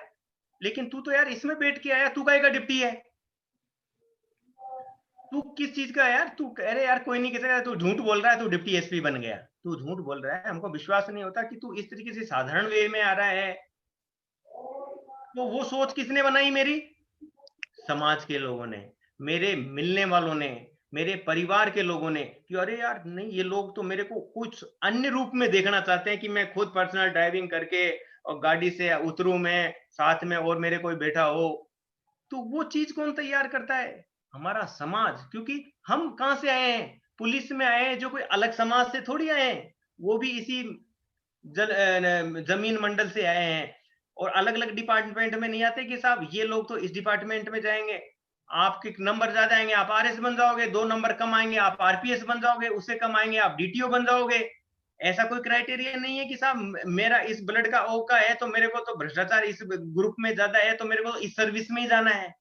लेकिन तू तो यार इसमें बैठ के आया, तू काहे का डिप्टी है, तू किस चीज का है यार, तू कह रहे यार कोई नहीं कह सकता, तू झूठ बोल रहा है, तू डिप्टी एसपी बन गया, तू झूठ बोल रहा है, हमको विश्वास नहीं होता कि तू इस तरीके से साधारण वे में आ रहा है। तो वो सोच किसने बनाई मेरी? समाज के लोगों ने, मेरे मिलने वालों ने, मेरे परिवार के लोगों ने, कि अरे यार नहीं, ये लोग तो मेरे को कुछ अन्य रूप में देखना चाहते हैं कि मैं खुद पर्सनल ड्राइविंग करके और गाड़ी से उतरूं मैं, साथ में और मेरे कोई बैठा हो। तो वो चीज कौन तैयार करता है? हमारा समाज। क्योंकि हम कहां से आए हैं? पुलिस में आए हैं, जो कोई अलग समाज से थोड़ी आए हैं, वो भी इसी जमीन मंडल से आए हैं। और अलग अलग डिपार्टमेंट में नहीं आते कि साहब ये लोग तो इस डिपार्टमेंट में जाएंगे, आपके नंबर ज्यादा आएंगे आप आरएस बन जाओगे, 2 नंबर कम आएंगे आप आरपीएस बन जाओगे, उससे कम आएंगे आप डीटीओ बन जाओगे। ऐसा कोई क्राइटेरिया नहीं है कि साहब मेरा इस ब्लड का ओ का है तो मेरे को तो भ्रष्टाचार इस ग्रुप में ज्यादा है तो मेरे को इस सर्विस में ही जाना है।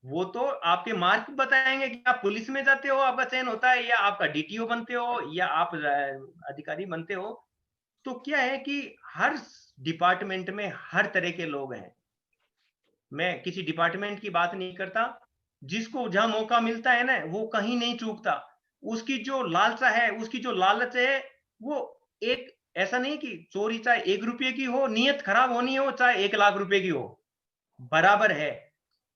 वो तो आपके मार्क बताएंगे कि आप पुलिस में जाते हो, आपका चयन होता है, या आपका डीटीओ बनते हो, या आप अधिकारी बनते हो। तो क्या है कि हर डिपार्टमेंट में हर तरह के लोग हैं। मैं किसी डिपार्टमेंट की बात नहीं करता, जिसको जहां मौका मिलता है ना वो कहीं नहीं चूकता। उसकी जो लालसा है, उसकी जो लालच है, वो एक ऐसा नहीं कि चोरी चाहे 1 रुपये की हो, नियत खराब होनी हो, चाहे 1 लाख रुपए की हो, बराबर है।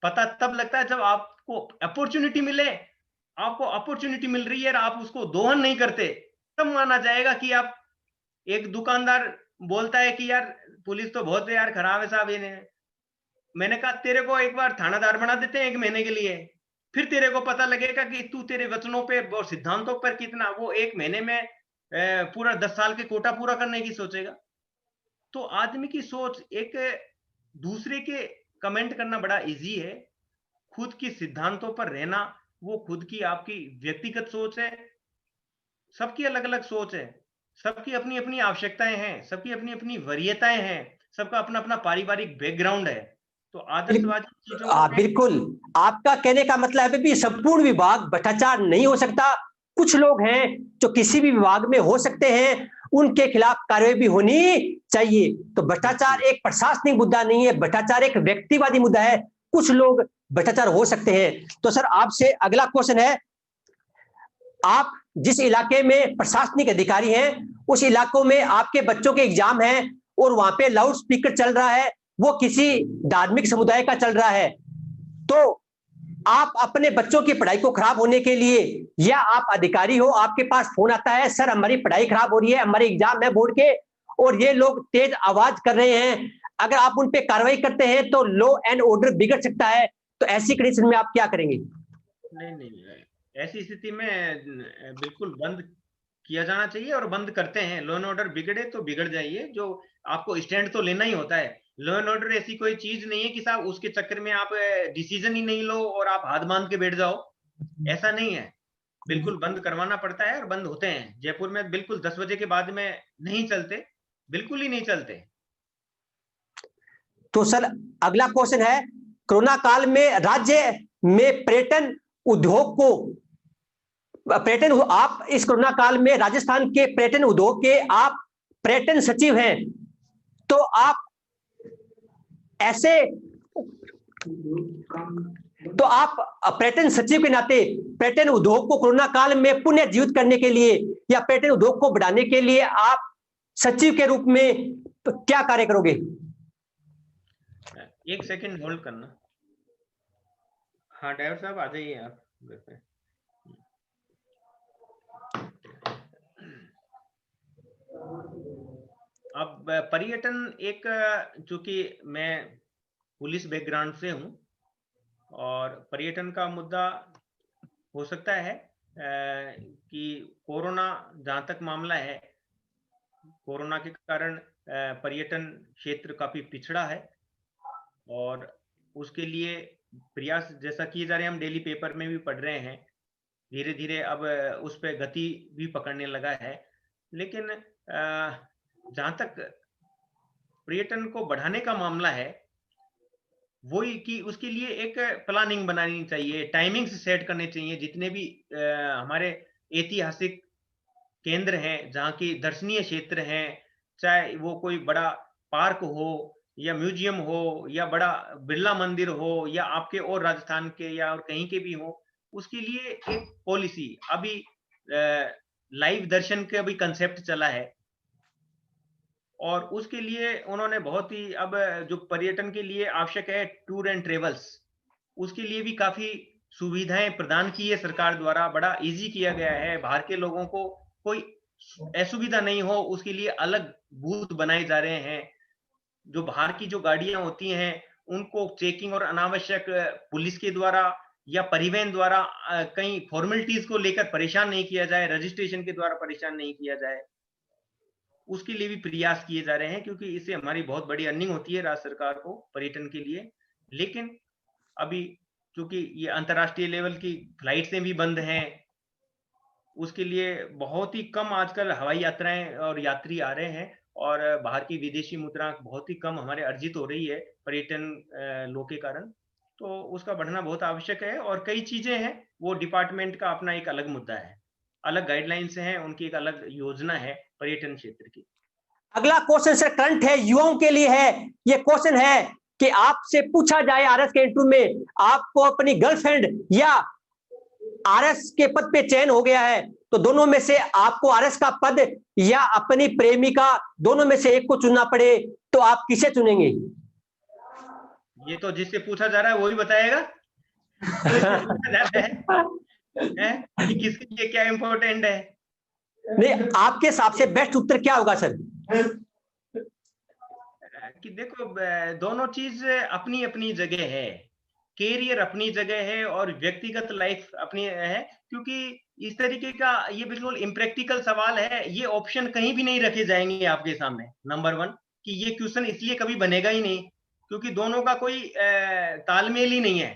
पता तब लगता है जब आपको अपॉर्चुनिटी मिले, आपको अपॉर्चुनिटी मिल रही है और आप उसको दोहन नहीं करते, तब माना जाएगा कि आप। एक दुकानदार बोलता है कि यार पुलिस तो बहुत यार खराब है साहब, ये मैंने कहा तेरे को एक बार थानादार बना देते हैं 1 महीने के लिए, फिर तेरे को पता लगेगा कि तू तेरे वचनों पे और सिद्धांतों पर कितना, वो 1 महीने में पूरा 10 साल के कोटा पूरा करने की सोचेगा। तो आदमी की सोच एक दूसरे के कमेंट करना बड़ा इजी है, खुद की सिद्धांतों पर रहना वो खुद की आपकी व्यक्तिगत सोच है। सबकी अलग अलग सोच है, सबकी अपनी अपनी आवश्यकताएं हैं, सबकी अपनी अपनी वरीयताएं हैं, सबका अपना अपना पारिवारिक बैकग्राउंड है। तो आदर्शवादी चीजों को बिल्कुल, आपका कहने का मतलब है भी संपूर्ण विभाग भ्रष्टाचार नहीं हो सकता। कुछ लोग हैं जो किसी भी विभाग में हो सकते हैं, उनके खिलाफ कार्रवाई भी होनी चाहिए। तो भ्रष्टाचार एक प्रशासनिक मुद्दा नहीं है, भ्रष्टाचार एक व्यक्तिवादी मुद्दा है। कुछ लोग भ्रष्टाचार हो सकते हैं। तो सर आपसे अगला क्वेश्चन है, आप जिस इलाके में प्रशासनिक अधिकारी हैं, उस इलाकों में आपके बच्चों के एग्जाम हैं और वहां पे लाउड स्पीकर चल रहा है, वो किसी धार्मिक समुदाय का चल रहा है, तो आप अपने बच्चों की पढ़ाई को खराब होने के लिए, या आप अधिकारी हो, आपके पास फोन आता है, सर हमारी पढ़ाई खराब हो रही है, हमारे एग्जाम है बोर्ड के और ये लोग तेज आवाज कर रहे हैं, अगर आप उन पे कार्रवाई करते हैं तो लॉ एंड ऑर्डर बिगड़ सकता है, तो ऐसी कंडीशन में आप क्या करेंगे? नहीं, ऐसी स्थिति में बिल्कुल बंद किया जाना चाहिए और बंद करते हैं। लॉ एंड ऑर्डर बिगड़े तो बिगड़ जाइए, जो आपको स्टैंड तो लेना ही होता है। लॉ एंड ऑर्डर ऐसी कोई चीज नहीं है कि साहब उसके चक्कर में आप डिसीजन ही नहीं लो और आप हाथ बांध के बैठ जाओ, ऐसा नहीं है। बिल्कुल बंद करवाना पड़ता है और बंद होते हैं। जयपुर में बिल्कुल 10 बजे के बाद में नहीं चलते, बिल्कुल ही नहीं चलते। तो सर अगला क्वेश्चन है, कोरोना काल में राज्य में पर्यटन उद्योग को, पर्यटन, आप इस कोरोना काल में राजस्थान के पर्यटन उद्योग के आप पर्यटन सचिव हैं, तो आप ऐसे, तो आप पर्यटन सचिव के नाते पर्यटन उद्योग को कोरोना काल में पुनः जीवित करने के लिए या पर्यटन उद्योग को बढ़ाने के लिए आप सचिव के रूप में क्या कार्य करोगे? एक सेकंड होल्ड करना। हाँ ड्राइवर साहब आ जाइए आप। अब पर्यटन एक, चूंकि मैं पुलिस बैकग्राउंड से हूं और पर्यटन का मुद्दा हो सकता है कि कोरोना जहां तक मामला है, कोरोना के कारण पर्यटन क्षेत्र काफी पिछड़ा है और उसके लिए प्रयास जैसा किए जा रहे हैं, हम डेली पेपर में भी पढ़ रहे हैं, धीरे धीरे अब उस पर गति भी पकड़ने लगा है। लेकिन जहां तक पर्यटन को बढ़ाने का मामला है, वही कि उसके लिए एक प्लानिंग बनानी चाहिए, टाइमिंग्स सेट करने चाहिए। जितने भी हमारे ऐतिहासिक केंद्र हैं, जहाँ की दर्शनीय क्षेत्र हैं, चाहे वो कोई बड़ा पार्क हो या म्यूजियम हो या बड़ा बिरला मंदिर हो या आपके और राजस्थान के या और कहीं के भी हो, उसके लिए एक पॉलिसी, अभी लाइव दर्शन का भी कंसेप्ट चला है और उसके लिए उन्होंने बहुत ही, अब जो पर्यटन के लिए आवश्यक है टूर एंड ट्रेवल्स, उसके लिए भी काफी सुविधाएं प्रदान की है सरकार द्वारा, बड़ा इजी किया गया है। बाहर के लोगों को कोई असुविधा नहीं हो, उसके लिए अलग बूथ बनाए जा रहे हैं। जो बाहर की जो गाड़ियां होती हैं उनको चेकिंग और अनावश्यक पुलिस के द्वारा या परिवहन द्वारा कई फॉर्मेलिटीज को लेकर परेशान नहीं किया जाए, रजिस्ट्रेशन के द्वारा परेशान नहीं किया जाए, उसके लिए भी प्रयास किए जा रहे हैं, क्योंकि इससे हमारी बहुत बड़ी अर्निंग होती है राज्य सरकार को पर्यटन के लिए। लेकिन अभी क्योंकि ये अंतर्राष्ट्रीय लेवल की फ्लाइट्सें भी बंद हैं, उसके लिए बहुत ही कम आजकल हवाई यात्राएं और यात्री आ रहे हैं और बाहर की विदेशी मुद्रा बहुत ही कम हमारे अर्जित हो रही है पर्यटन लो के कारण। तो उसका बढ़ना बहुत आवश्यक है और कई चीजें हैं, वो डिपार्टमेंट का अपना एक अलग मुद्दा है, अलग गाइडलाइंस हैं, उनकी एक अलग योजना है पर्यटन क्षेत्र की। अगला क्वेश्चन सर करंट है, युवाओं के लिए है। ये क्वेश्चन है कि आपसे पूछा जाए आरएस के इंटरव्यू में, आपको अपनी गर्लफ्रेंड या आरएस के पद पे चयन हो गया है, तो दोनों में से आपको आरएस का पद या अपनी प्रेमिका, दोनों में से एक को चुनना पड़े, तो आप किसे चुनेंगे? ये तो जिससे पूछा जा रहा है वही बताएगा। पूछा जाता है कि किसके लिए क्या इंपॉर्टेंट है। नहीं, आपके हिसाब से बेस्ट उत्तर क्या होगा सर? कि देखो, दोनों चीज अपनी अपनी जगह है, कैरियर अपनी जगह है और व्यक्तिगत लाइफ अपनी है, क्योंकि इस तरीके का ये बिल्कुल इम्प्रैक्टिकल सवाल है, ये ऑप्शन कहीं भी नहीं रखे जाएंगे आपके सामने। नंबर वन कि ये क्वेश्चन इसलिए कभी बनेगा ही नहीं क्योंकि दोनों का कोई तालमेल ही नहीं है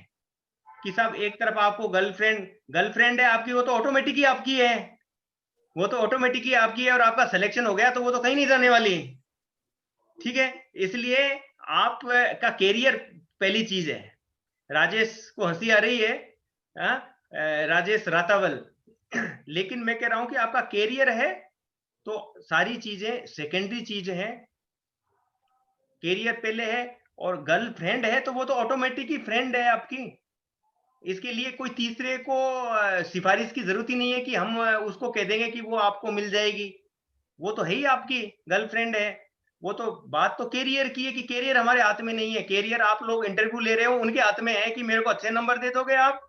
कि साहब एक तरफ आपको गर्लफ्रेंड है आपकी, वो तो ऑटोमेटिक ही आपकी है, वो तो ऑटोमेटिक ही आपकी है, और आपका सिलेक्शन हो गया तो वो तो कहीं नहीं जाने वाली, ठीक है। इसलिए आप का कैरियर पहली चीज है। राजेश को हंसी आ रही है, राजेश रातावल, लेकिन मैं कह रहा हूं कि आपका कैरियर है तो सारी चीजें सेकेंडरी चीज है, कैरियर पहले है, और गर्लफ्रेंड है तो वो तो ऑटोमेटिक ही फ्रेंड है आपकी। इसके लिए कोई तीसरे को सिफारिश की जरूरत ही नहीं है कि हम उसको कह देंगे कि वो आपको मिल जाएगी, वो तो है ही आपकी गर्लफ्रेंड है। वो तो बात तो कैरियर की है कि कैरियर हमारे हाथ में नहीं है, कैरियर आप लोग इंटरव्यू ले रहे हो उनके हाथ में है कि मेरे को अच्छे नंबर दे दोगे आप,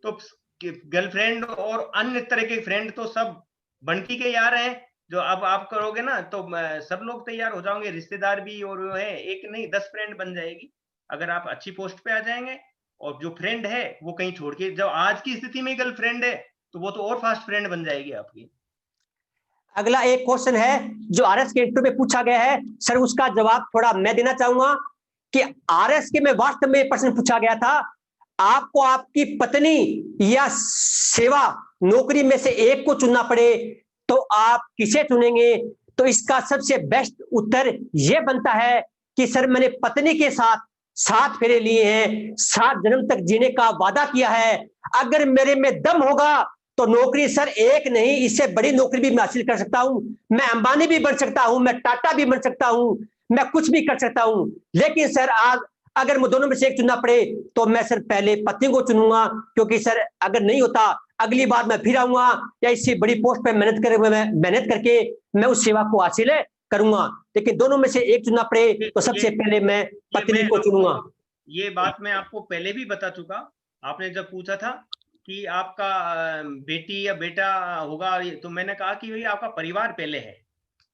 तो गर्लफ्रेंड और अन्य तरह के फ्रेंड तो सब बंटी के यार हैं, जो अब आप करोगे ना तो सब लोग तैयार हो जाओगे, रिश्तेदार भी, और वो है एक नहीं 10 फ्रेंड बन जाएगी अगर आप अच्छी पोस्ट पे आ जाएंगे। और जो फ्रेंड है वो कहीं छोड़ के, जब आज की स्थिति में गर्लफ्रेंड है तो वो तो और फास्ट फ्रेंड बन जाएगी आपकी। अगला एक क्वेश्चन है जो आरएस के इंटरव्यू में पूछा गया है, सर उसका जवाब थोड़ा मैं देना चाहूंगा कि आरएस के में वास्तव में प्रश्न पूछा गया था, आपको आपकी पत्नी या सेवा नौकरी में से एक को चुनना पड़े तो आप किसे चुनेंगे? तो इसका सबसे बेस्ट उत्तर यह बनता है कि सर मैंने पत्नी के साथ 7 फेरे लिए हैं, 7 जन्म तक जीने का वादा किया है, अगर मेरे में दम होगा तो नौकरी सर एक नहीं इससे बड़ी नौकरी भी मैं हासिल कर सकता हूं, मैं अंबानी भी बन सकता हूं, मैं टाटा भी बन सकता हूं, मैं कुछ भी कर सकता हूं। लेकिन सर आज अगर मुझे दोनों में से एक चुनना पड़े तो मैं सर पहले पत्नी को चुनूंगा, क्योंकि सर अगर नहीं होता अगली बार मैं फिर आऊंगा या इससे बड़ी पोस्ट पे मेहनत करके मैं उस सेवा को हासिल करूंगा। लेकिन दोनों में से एक चुनना पड़े तो सबसे पहले मैं पत्नी को चुनूंगा। ये बात मैं आपको पहले भी बता चुका, आपने जब पूछा था कि आपका बेटी या बेटा होगा, तो मैंने कहा कि भाई आपका परिवार पहले है,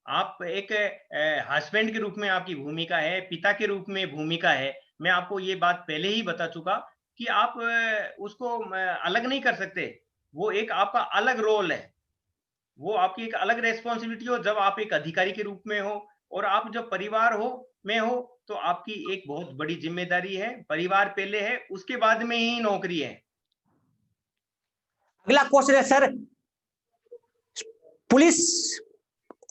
आप एक हस्बैंड के रूप में आपकी भूमिका है, पिता के रूप में भूमिका है। मैं आपको ये बात पहले ही बता चुका कि आप उसको अलग नहीं कर सकते, वो एक आपका अलग रोल है, वो आपकी एक अलग रेस्पॉन्सिबिलिटी हो जब आप एक अधिकारी के रूप में हो, और आप जब परिवार में हो तो आपकी एक बहुत बड़ी जिम्मेदारी है, परिवार पहले है उसके बाद में ही नौकरी है। अगला क्वेश्चन है सर, पुलिस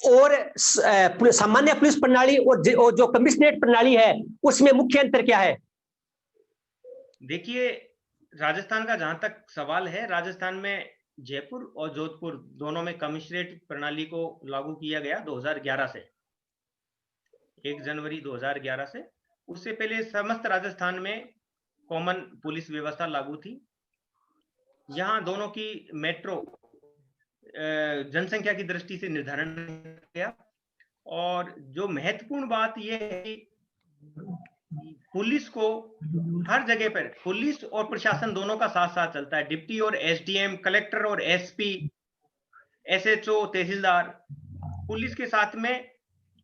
और सामान्य पुलिस प्रणाली और जो कमिश्नरेट प्रणाली है उसमें मुख्य अंतर क्या है? देखिए, राजस्थान का जहां तक सवाल है, राजस्थान में जयपुर और जोधपुर दोनों में कमिश्नरेट प्रणाली को लागू किया गया 2011 से, 1 जनवरी 2011 से। उससे पहले समस्त राजस्थान में कॉमन पुलिस व्यवस्था लागू थी। यहाँ दोनों की मेट्रो जनसंख्या की दृष्टि से निर्धारण किया, और जो महत्वपूर्ण बात यह है कि पुलिस को हर जगह पर, पुलिस और प्रशासन दोनों का साथ साथ चलता है, डिप्टी और एसडीएम, कलेक्टर और एसपी, एसएचओ, तहसीलदार, पुलिस के साथ में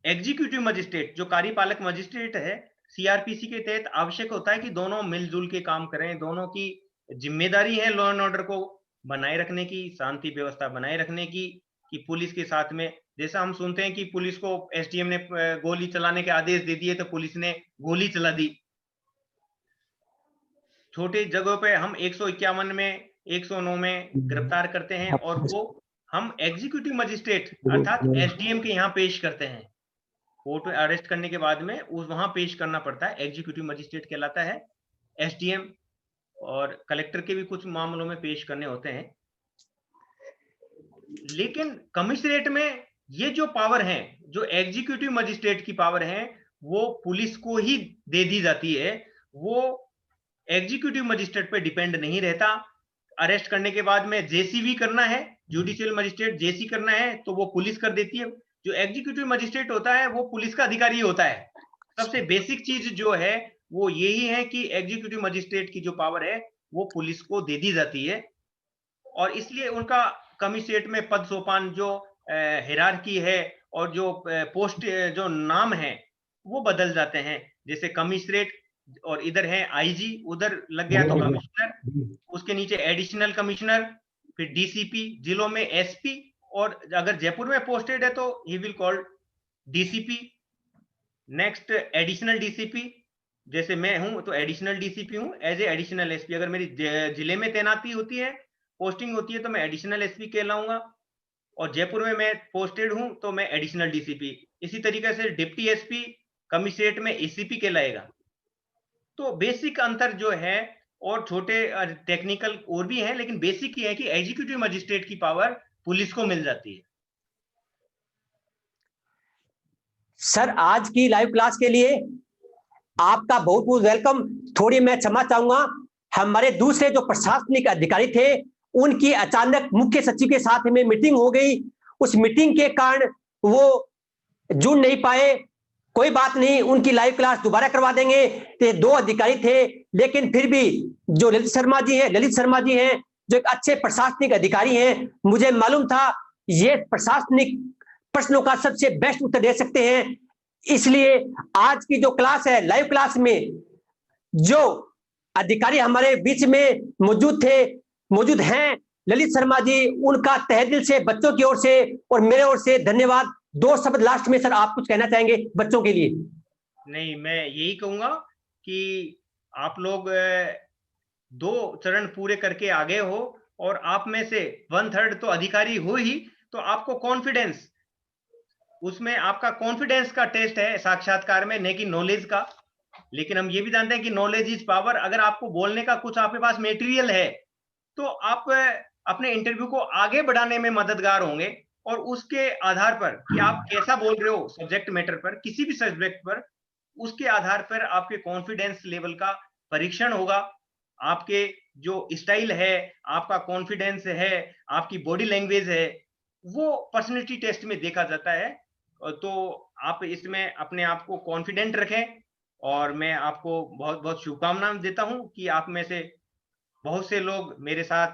एग्जीक्यूटिव मजिस्ट्रेट जो कार्यपालक मजिस्ट्रेट है, सीआरपीसी के तहत आवश्यक होता है कि दोनों मिलजुल के काम करें, दोनों की जिम्मेदारी है लॉ एंड ऑर्डर को बनाए रखने की, शांति व्यवस्था बनाए रखने की। कि पुलिस के साथ में, जैसा हम सुनते हैं कि पुलिस को एसडीएम ने गोली चलाने के आदेश दे दिए तो पुलिस ने गोली चला दी। छोटे जगहों पे हम 151 में, 109 में गिरफ्तार करते हैं, और वो हम एग्जीक्यूटिव मजिस्ट्रेट अर्थात एसडीएम के यहाँ पेश करते हैं। कोर्ट में अरेस्ट करने के बाद में उस वहां पेश करना पड़ता है, एग्जीक्यूटिव मजिस्ट्रेट कहलाता है। एसडीएम और कलेक्टर के भी कुछ मामलों में पेश करने होते हैं। लेकिन कमिश्नरेट में ये जो पावर है, जो एग्जीक्यूटिव मजिस्ट्रेट की पावर है, वो पुलिस को ही दे दी जाती है। वो एग्जीक्यूटिव मजिस्ट्रेट पे डिपेंड नहीं रहता। अरेस्ट करने के बाद में जेसीबी करना है, जुडिशियल मजिस्ट्रेट जेसी करना है तो वो पुलिस कर देती है। जो एग्जीक्यूटिव मजिस्ट्रेट होता है वो पुलिस का अधिकारी होता है। सबसे बेसिक चीज जो है वो यही है कि एग्जीक्यूटिव मजिस्ट्रेट की जो पावर है वो पुलिस को दे दी जाती है, और इसलिए उनका कमिश्नरेट में पद सोपान जो हिरार्की है और जो पोस्ट जो नाम है वो बदल जाते हैं। जैसे कमिश्नरेट और इधर है आईजी, उधर लग गया तो कमिश्नर, उसके नीचे एडिशनल कमिश्नर, फिर डीसीपी, जिलों में एसपी, और अगर जयपुर में पोस्टेड है तो he will called DCP, next additional DCP, जैसे मैं हूं तो एडिशनल डीसीपी हूं, एज ए एडिशनल एसपी। अगर मेरी जिले में तैनाती होती है, पोस्टिंग होती है, तो मैं एडिशनल एसपी कहलाऊंगा। और जयपुर में मैं पोस्टेड हूं तो मैं एडिशनल डीसीपी। इसी तरीके से डिप्टी एसपी कमिश्नरेट में एसीपी कहलाएगा। तो बेसिक अंतर जो है, और छोटे टेक्निकल और भी हैं, लेकिन बेसिक ये है कि एग्जीक्यूटिव मजिस्ट्रेट की पावर पुलिस को मिल जाती है। सर, आज की लाइव क्लास के लिए आपका बहुत बहुत वेलकम। थोड़ी मैं क्षमा चाहूंगा, हमारे दूसरे जो प्रशासनिक अधिकारी थे उनकी अचानक मुख्य सचिव के साथ में मीटिंग हो गई। उस मीटिंग के कारण वो जुड़ नहीं पाए। कोई बात नहीं, उनकी लाइव क्लास दोबारा करवा देंगे। तो 2 अधिकारी थे, लेकिन फिर भी जो ललित शर्मा जी हैं जो एक अच्छे प्रशासनिक अधिकारी हैं, मुझे मालूम था ये प्रशासनिक प्रश्नों का सबसे बेस्ट उत्तर दे सकते हैं। इसलिए आज की जो क्लास है, लाइव क्लास में जो अधिकारी हमारे बीच में मौजूद हैं ललित शर्मा जी, उनका तहे दिल से बच्चों की ओर से और मेरे ओर से धन्यवाद। 2 शब्द लास्ट में सर आप कुछ कहना चाहेंगे बच्चों के लिए? नहीं, मैं यही कहूंगा कि आप लोग 2 चरण पूरे करके आगे हो, और आप में से 1/3 तो अधिकारी हो ही, तो आपको कॉन्फिडेंस, उसमें आपका कॉन्फिडेंस का टेस्ट है साक्षात्कार में, नहीं कि नॉलेज का। लेकिन हम ये भी जानते हैं कि नॉलेज इज पावर। अगर आपको बोलने का कुछ आपके पास मटेरियल है तो आप अपने इंटरव्यू को आगे बढ़ाने में मददगार होंगे। और उसके आधार पर कि आप कैसा बोल रहे हो सब्जेक्ट मैटर पर, किसी भी सब्जेक्ट पर, उसके आधार पर आपके कॉन्फिडेंस लेवल का परीक्षण होगा। आपके जो स्टाइल है, आपका कॉन्फिडेंस है, आपकी बॉडी लैंग्वेज है, वो पर्सनैलिटी टेस्ट में देखा जाता है। तो आप इसमें अपने आप को कॉन्फिडेंट रखें, और मैं आपको बहुत बहुत शुभकामनाएं देता हूं कि आप में से बहुत से लोग मेरे साथ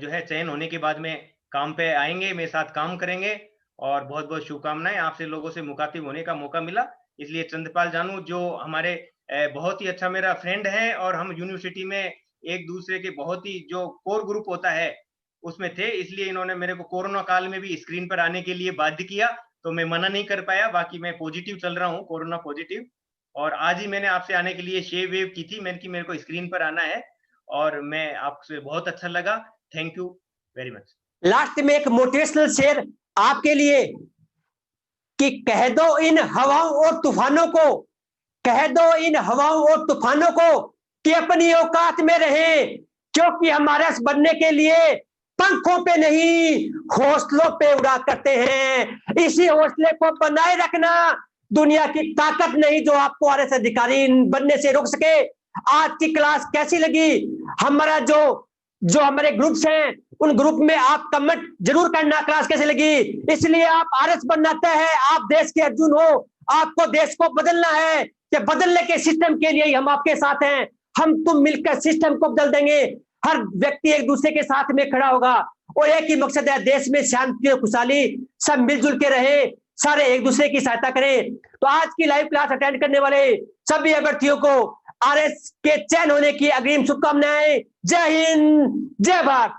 जो है चयन होने के बाद में काम पे आएंगे, मेरे साथ काम करेंगे। और बहुत बहुत शुभकामनाएं। आपसे लोगों से मुखातिब होने का मौका मिला, इसलिए चंद्रपाल जानू जो हमारे बहुत ही अच्छा मेरा फ्रेंड है, और हम यूनिवर्सिटी में एक दूसरे के बहुत ही जो कोर ग्रुप होता है उसमें थे, इसलिए इन्होंने मेरे को कोरोना काल में भी स्क्रीन पर आने के लिए बाध्य किया, तो मैं मना नहीं कर पाया। बाकी मैं पॉजिटिव चल रहा हूँ, कोरोना पॉजिटिव। और आज ही मैंने आपसे आने के लिए शेव वेव की थी, मैंने कि मेरे को स्क्रीन पर आना है, और मैं आपसे बहुत अच्छा लगा। Thank you very much. Last में एक मोटिवेशनल शेर आपके लिए कि कह दो इन हवाओं और तूफानों को, कह दो इन हवाओं और तूफानों को कि अपनी औकात में रहें, क्योंकि हमारे बनने के लिए पंखों पे नहीं हौसलों पे उड़ा करते हैं। इसी हौसले को बनाए रखना, दुनिया की ताकत नहीं जो आपको आरएस अधिकारी बनने से रोक सके। आज की क्लास कैसी लगी? हमारा जो हमारे ग्रुप्स हैं उन ग्रुप में आप कमेंट जरूर करना क्लास कैसे लगी। इसलिए आप आरएस बनना तय है, आप देश के अर्जुन हो, आपको देश को बदलना है। कि बदलने के सिस्टम के लिए हम आपके साथ हैं, हम तुम मिलकर सिस्टम को बदल देंगे। हर व्यक्ति एक दूसरे के साथ में खड़ा होगा और एक ही मकसद है, देश में शांति और खुशहाली, सब मिलजुल के रहे, सारे एक दूसरे की सहायता करें। तो आज की लाइव क्लास अटेंड करने वाले सभी अभ्यर्थियों को आरएस के चयन होने की अग्रिम शुभकामनाएं। जय हिंद, जय भारत।